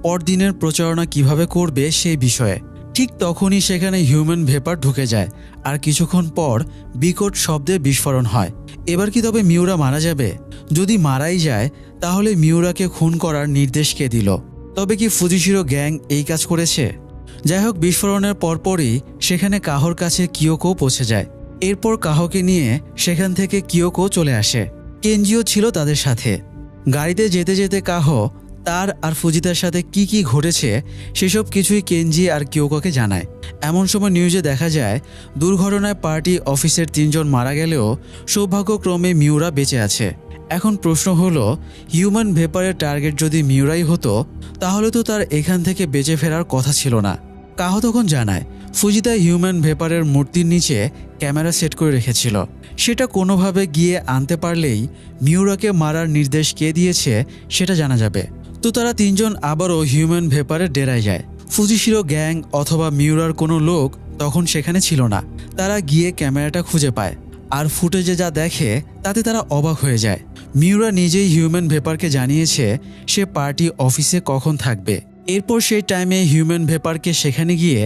পরদিনের প্রচারণা কিভাবে করবে সেই বিষয়ে। ঠিক তখনই সেখানে হিউম্যান ভেপার ঢুকে যায় আর কিছুক্ষণ পর বিকট শব্দে বিস্ফোরণ হয়। এবার কি তবে মিউরা মারা যাবে? যদি মারাই যায় তাহলে মিউরাকে খুন করার নির্দেশ কে দিল? তবে কি ফুজিশিরো গ্যাং এই কাজ করেছে? যাই হোক, বিস্ফোরণের পরপরই সেখানে কাহোর কাছে কিয়োকো পৌঁছে যায়। এরপর কাহোকে নিয়ে সেখান থেকে কিয়োকো চলে আসে। কেনজিও ছিল তাদের সাথে। গাড়িতে যেতে যেতে কাহো তার আর ফুজিতার সাথে কি কি ঘটেছে সেসব কিছুই কেনজি আর কিয়োকোকে জানায়। এমন সময় নিউজে দেখা যায় দুর্ঘটনায় পার্টি অফিসের 3 জন মারা গেলেও সৌভাগ্যক্রমে মিউরা বেঁচে আছে। এখন প্রশ্ন হলো, হিউম্যান ভেপারের টার্গেট যদি মিউরাই হতো তাহলে তো তার এখান থেকে বেঁচে ফেরার কথা ছিল না। কাহো তখন জানায় ফুজিতা হিউম্যান ভেপারের মূর্তির নিচে ক্যামেরা সেট করে রেখেছিল। সেটা কোনোভাবে গিয়ে আনতে পারলেই মিউরাকে মারার নির্দেশ কে দিয়েছে সেটা জানা যাবে। তো তারা 3 জন আবারও হিউম্যান ভেপারের ডেরায় যায়। ফুজিশিরো গ্যাং অথবা মিউরার কোনো লোক তখন সেখানে ছিল না। তারা গিয়ে ক্যামেরাটা খুঁজে পায় আর ফুটেজে যা দেখে তাতে তারা অবাক হয়ে যায়। মিউরা নিজেই হিউম্যান ভেপারকে জানিয়েছে সে পার্টি অফিসে কখন থাকবে। এরপর সেই টাইমে হিউম্যান ভেপারকে সেখানে গিয়ে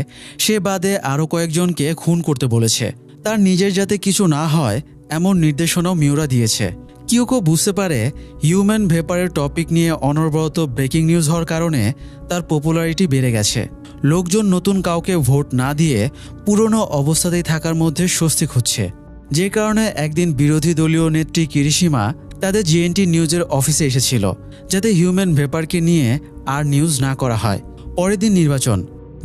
সে বাদে আরও কয়েকজনকে খুন করতে বলেছে। তার নিজের যাতে কিছু না হয় এমন নির্দেশনাও মিউরা দিয়েছে। কিয়োকো বুঝতে পারে হিউম্যান ভেপারের টপিক নিয়ে অনবরত ব্রেকিং নিউজ হওয়ার কারণে তার পপুলারিটি বেড়ে গেছে। লোকজন নতুন কাউকে ভোট না দিয়ে পুরনো অবস্থাতেই থাকার মধ্যে স্বস্তি খুঁজছে। যে কারণে একদিন বিরোধী দলীয় নেত্রী কিরিশিমা তাদের জিএনটি নিউজের অফিসে এসেছিল যাতে হিউম্যান ভেপারকে নিয়ে আর নিউজ না করা হয়। পরের দিন নির্বাচন।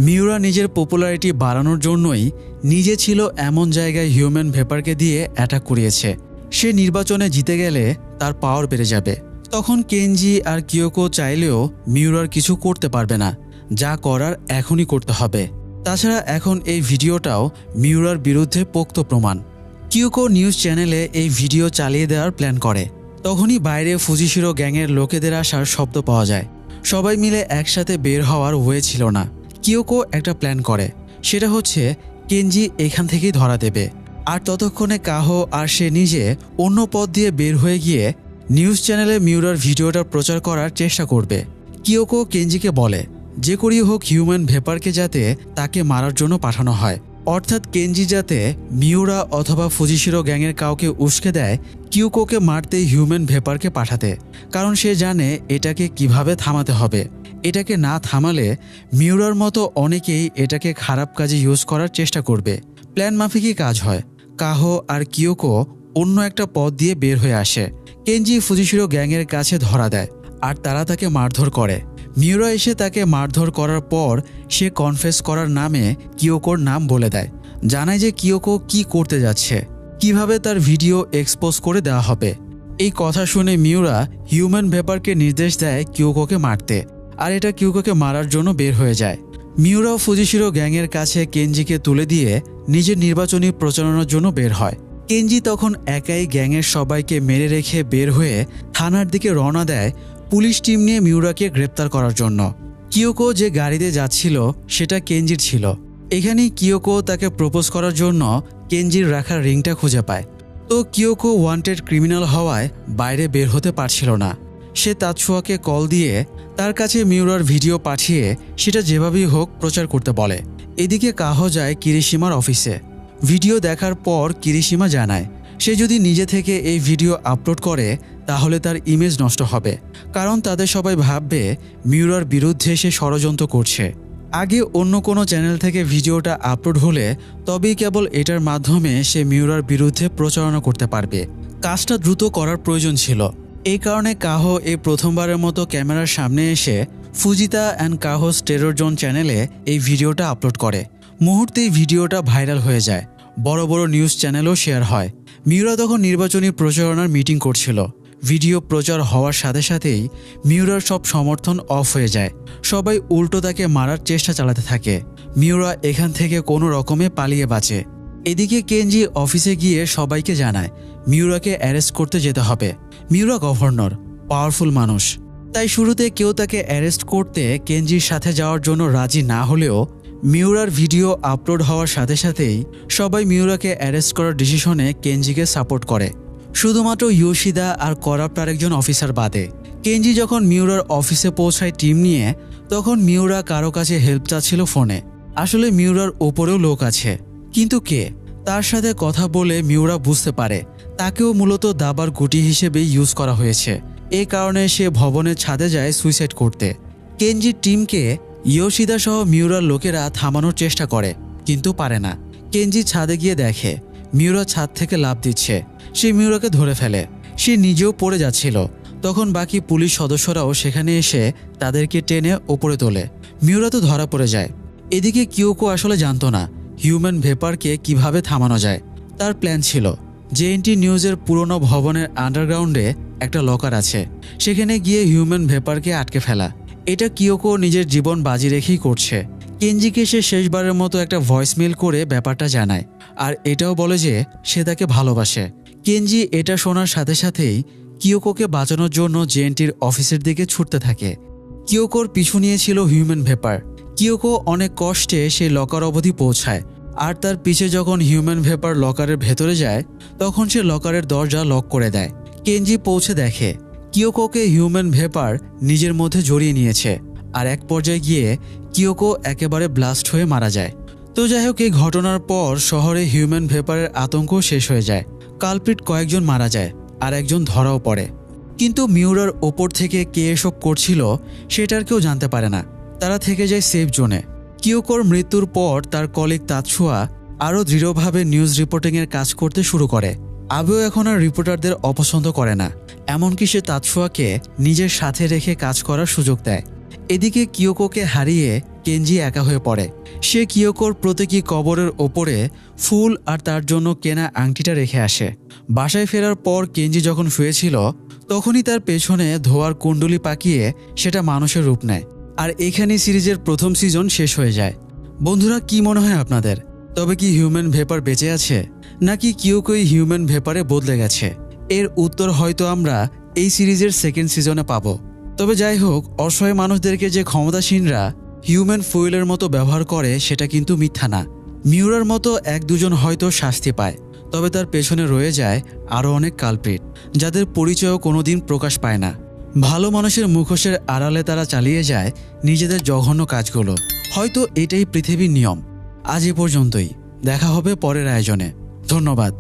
মিউরা নিজের পপুলারিটি বাড়ানোর জন্যই নিজে ছিল এমন জায়গায় হিউম্যান ভেপারকে দিয়ে অ্যাটাক করিয়েছে। সে নির্বাচনে জিতে গেলে তার পাওয়ার বেড়ে যাবে। তখন কেনজি আর কিয়োকো চাইলেও মিউরার কিছু করতে পারবে না। যা করার এখনই করতে হবে। তাছাড়া এখন এই ভিডিওটাও মিউরার বিরুদ্ধে পোক্ত প্রমাণ। কিয়োকো নিউজ চ্যানেলে এই ভিডিও চালিয়ে দেওয়ার প্ল্যান করে। তখনই বাইরে ফুজিশিরো গ্যাংয়ের লোকেদের আসার শব্দ পাওয়া যায়। সবাই মিলে একসাথে বের হওয়ার ওয়ে ছিল না। কিয়োকো একটা প্ল্যান করে, সেটা হচ্ছে কেনজি এখান থেকেই ধরা দেবে। আর ততক্ষণে কাহো আর সে নিজে অন্য পথ দিয়ে বের হয়ে গিয়ে নিউজ চ্যানেলে মিউরার ভিডিওটা প্রচার করার চেষ্টা করবে। কিয়োকো কেনজিকে বলে যে করেই হোক হিউম্যান ভেপারকে যাতে তাকে মারার জন্য পাঠানো হয়। অর্থাৎ কেনজি যাতে মিউরা অথবা ফুজিশিরো গ্যাংয়ের কাউকে উস্কে দেয় কিয়োকোকে মারতে হিউম্যান ভেপারকে পাঠাতে। কারণ সে জানে এটাকে কিভাবে থামাতে হবে। এটাকে না থামালে মিউরার মতো অনেকেই এটাকে খারাপ কাজে ইউজ করার চেষ্টা করবে। প্ল্যান মাফিকই কাজ হয়। কাহো আর কিয়োকো অন্য একটা পথ দিয়ে বের হয়ে আসে। কেনজি ফুজিশিরো গ্যাংয়ের কাছে ধরা দেয় আর তারা তাকে মারধর করে। মিউরা এসে তাকে মারধর করার পর সে কনফেস করার নামে কিয়োকোর নাম বলে দেয়। জানায় যে কিয়োকো কি করতে যাচ্ছে, কিভাবে তার ভিডিও এক্সপোজ করে দেওয়া হবে। এই কথা শুনে মিউরা হিউম্যান ভেপারকে নির্দেশ দেয় কিয়োকোকে মারতে, আর এটা কিয়োকোকে মারার জন্য বের হয়ে যায়। মিউরাও ফুজিশিরো গ্যাংয়ের কাছে কেনজিকে তুলে দিয়ে নিজের নির্বাচনী প্রচারণার জন্য বের হয়। কেনজি তখন একাই গ্যাংয়ের সবাইকে মেরে রেখে বের হয়ে থানার দিকে রওনা দেয় পুলিশ টিম নিয়ে মিউরাকে গ্রেপ্তার করার জন্য। কিয়োকো যে গাড়িতে যাচ্ছিল সেটা কেনজির ছিল। এখানেই কিয়োকো তাকে প্রপোজ করার জন্য কেনজির রাখার রিংটা খুঁজে পায়। তো কিয়োকো ওয়ান্টেড ক্রিমিনাল হওয়ায় বাইরে বের হতে পারছিল না। সে তাৎসুয়াকে কল দিয়ে তার কাছে মিউরার ভিডিও পাঠিয়ে সেটা যেভাবেই হোক প্রচার করতে বলে। এদিকে কাহো যায় কিরিশিমার অফিসে। ভিডিও দেখার পর কিরিশিমা জানায় সে যদি নিজে থেকে এই ভিডিও আপলোড করে তাহলে তার ইমেজ নষ্ট হবে। কারণ তাদের সবাই ভাববে মিউরার বিরুদ্ধে সে ষড়যন্ত্র করছে। আগে অন্য কোনো চ্যানেল থেকে ভিডিওটা আপলোড হলে তবেই কেবল এটার মাধ্যমে সে মিউরার বিরুদ্ধে প্রচারণা করতে পারবে। কাজটা দ্রুত করার প্রয়োজন ছিল। এই কারণে কাহো এই প্রথমবারের মতো ক্যামেরার সামনে এসে ফুজিতা অ্যান্ড কাহোস টেরর জোন চ্যানেলে এই ভিডিওটা আপলোড করে। মুহূর্তেই ভিডিওটা ভাইরাল হয়ে যায়, বড় বড় নিউজ চ্যানেলও শেয়ার হয়। মিউরা তখন নির্বাচনী প্রচারণার মিটিং করছিল। ভিডিও প্রচার হওয়ার সাথে সাথেই মিউরার সব সমর্থন অফ হয়ে যায়। সবাই উল্টো তাকে মারার চেষ্টা চালাতে থাকে। মিউরা এখান থেকে কোনো রকমে পালিয়ে বাঁচে। এদিকে কেনজি অফিসে গিয়ে সবাইকে জানায় মিউরাকে অ্যারেস্ট করতে যেতে হবে। মিউরা গভর্নর, পাওয়ারফুল মানুষ, তাই শুরুতে কেউ তাকে অ্যারেস্ট করতে কেনজির সাথে যাওয়ার জন্য রাজি না হলেও মিউরার ভিডিও আপলোড হওয়ার সাথে সাথেই সবাই মিউরাকে অ্যারেস্ট করার ডিসিশনে কেনজিকে সাপোর্ট করে, শুধুমাত্র ইয়োশিদা আর করাপ্ট আরেকজন অফিসার বাদে। কেনজি যখন মিউরার অফিসে পৌঁছায় টিম নিয়ে, তখন মিউরা কারো কাছে হেল্প চাচ্ছিল ফোনে। আসলে মিউরার ওপরেও লোক আছে, কিন্তু কে? তার সাথে কথা বলে মিউরা বুঝতে পারে তাকেও মূলত দাবার গুটি হিসেবে ইউজ করা হয়েছে। এই কারণে সে ভবনের ছাদে যায় সুইসাইড করতে। কেনজির টিমকে ইয়োশিদা সহ মিউরার লোকেরা থামানোর চেষ্টা করে, কিন্তু পারে না। কেনজি ছাদে গিয়ে দেখে মিউরা ছাদ থেকে লাফ দিচ্ছে। সে মিউরাকে ধরে ফেলে। সে নিজেও পড়ে যাচ্ছিল। তখন বাকি পুলিশ সদস্যরাও সেখানে এসে তাদেরকে টেনে ওপরে তোলে। মিউরা তো ধরা পড়ে যায়। এদিকে কিয়োকো আসলে জানতো না হিউম্যান ভেপারকে কিভাবে থামানো যায়। তার প্ল্যান ছিল জেএনটি নিউজের পুরনো ভবনের আন্ডারগ্রাউন্ডে একটা লকার আছে, সেখানে গিয়ে হিউম্যান ভেপারকে আটকে ফেলা। এটা কিয়োকো নিজের জীবন বাজি রেখেই করছে। কেনজিকে সে শেষবারের মতো একটা ভয়েসমেল করে ব্যাপারটা জানায়, আর এটাও বলে যে সে তাকে ভালোবাসে। কেনজি এটা শোনার সাথে সাথেই কিয়োকোকে বাঁচানোর জন্য জেএনটির অফিসের দিকে ছুটতে থাকে। কিয়োকোর পিছু নিয়েছিল হিউম্যান ভেপার। কিয়োকো অনেক কষ্টে সেই লকার অবধি পৌঁছায়, আর তার পিছে যখন হিউম্যান ভেপার লকারের ভেতরে যায়, তখন সে লকারের দরজা লক করে দেয়। কেনজি পৌঁছে দেখে কিয়োকোকে হিউম্যান ভেপার নিজের মধ্যে জড়িয়ে নিয়েছে, আর এক পর্যায়ে গিয়ে কিয়োকো একেবারে ব্লাস্ট হয়ে মারা যায়। তো যাই হোক, এই ঘটনার পর শহরে হিউম্যান ভেপারের আতঙ্ক শেষ হয়ে যায়। কালপ্রিট কয়েকজন মারা যায়, আর একজন ধরাও পড়ে। কিন্তু মিউরার ওপর থেকে কে এসব করছিল সেটার কেউ জানতে পারে না। তারা থেকে যায় সেফ জোনে। কিয়োকোর মৃত্যুর পর তার কলিগ তাতসুয়া আরও দৃঢ়ভাবে নিউজ রিপোর্টিংয়ের কাজ করতে শুরু করে। আবেও এখন আর রিপোর্টারদের অপছন্দ করে না, এমনকি সে তাতসুয়াকে নিজের সাথে রেখে কাজ করার সুযোগ দেয়। এদিকে কিয়োকোকে হারিয়ে কেনজি একা হয়ে পড়ে। সে কিয়োকোর প্রতীকী কবরের ওপরে ফুল আর তার জন্য কেনা আংটিটা রেখে আসে। বাসায় ফেরার পর কেনজি যখন শুয়েছিল, তখনই তার পেছনে ধোয়ার কুণ্ডলি পাকিয়ে সেটা মানুষের রূপ নেয়। আর এখানেই সিরিজের প্রথম সিজন শেষ হয়ে যায়। বন্ধুরা, কি মনে হয় আপনাদের? তবে কি হিউম্যান ভেপার বেঁচে আছে, নাকি কিয়োকোই হিউম্যান ভেপারে বদলে গেছে? এর উত্তর হয়তো আমরা এই সিরিজের সেকেন্ড সিজনে পাবো। তবে যাই হোক, অসহায় মানুষদেরকে যে ক্ষমতাসীনরা হিউম্যান ফুয়েলের মতো ব্যবহার করে সেটা কিন্তু মিথ্যা না। মিউরার মতো এক দুজন হয়তো শাস্তি পায়, তবে তার পেছনে রয়ে যায় আরও অনেক কালপ্রিট, যাদের পরিচয়ও কোনোদিন প্রকাশ পায় না। ভালো মানুষের মুখোশের আড়ালে তারা চালিয়ে যায় নিজেদের জঘন্য কাজগুলো। হয়তো এটাই পৃথিবীর নিয়ম। আজ এ পর্যন্তই, দেখা হবে পরের আয়োজনে। ধন্যবাদ।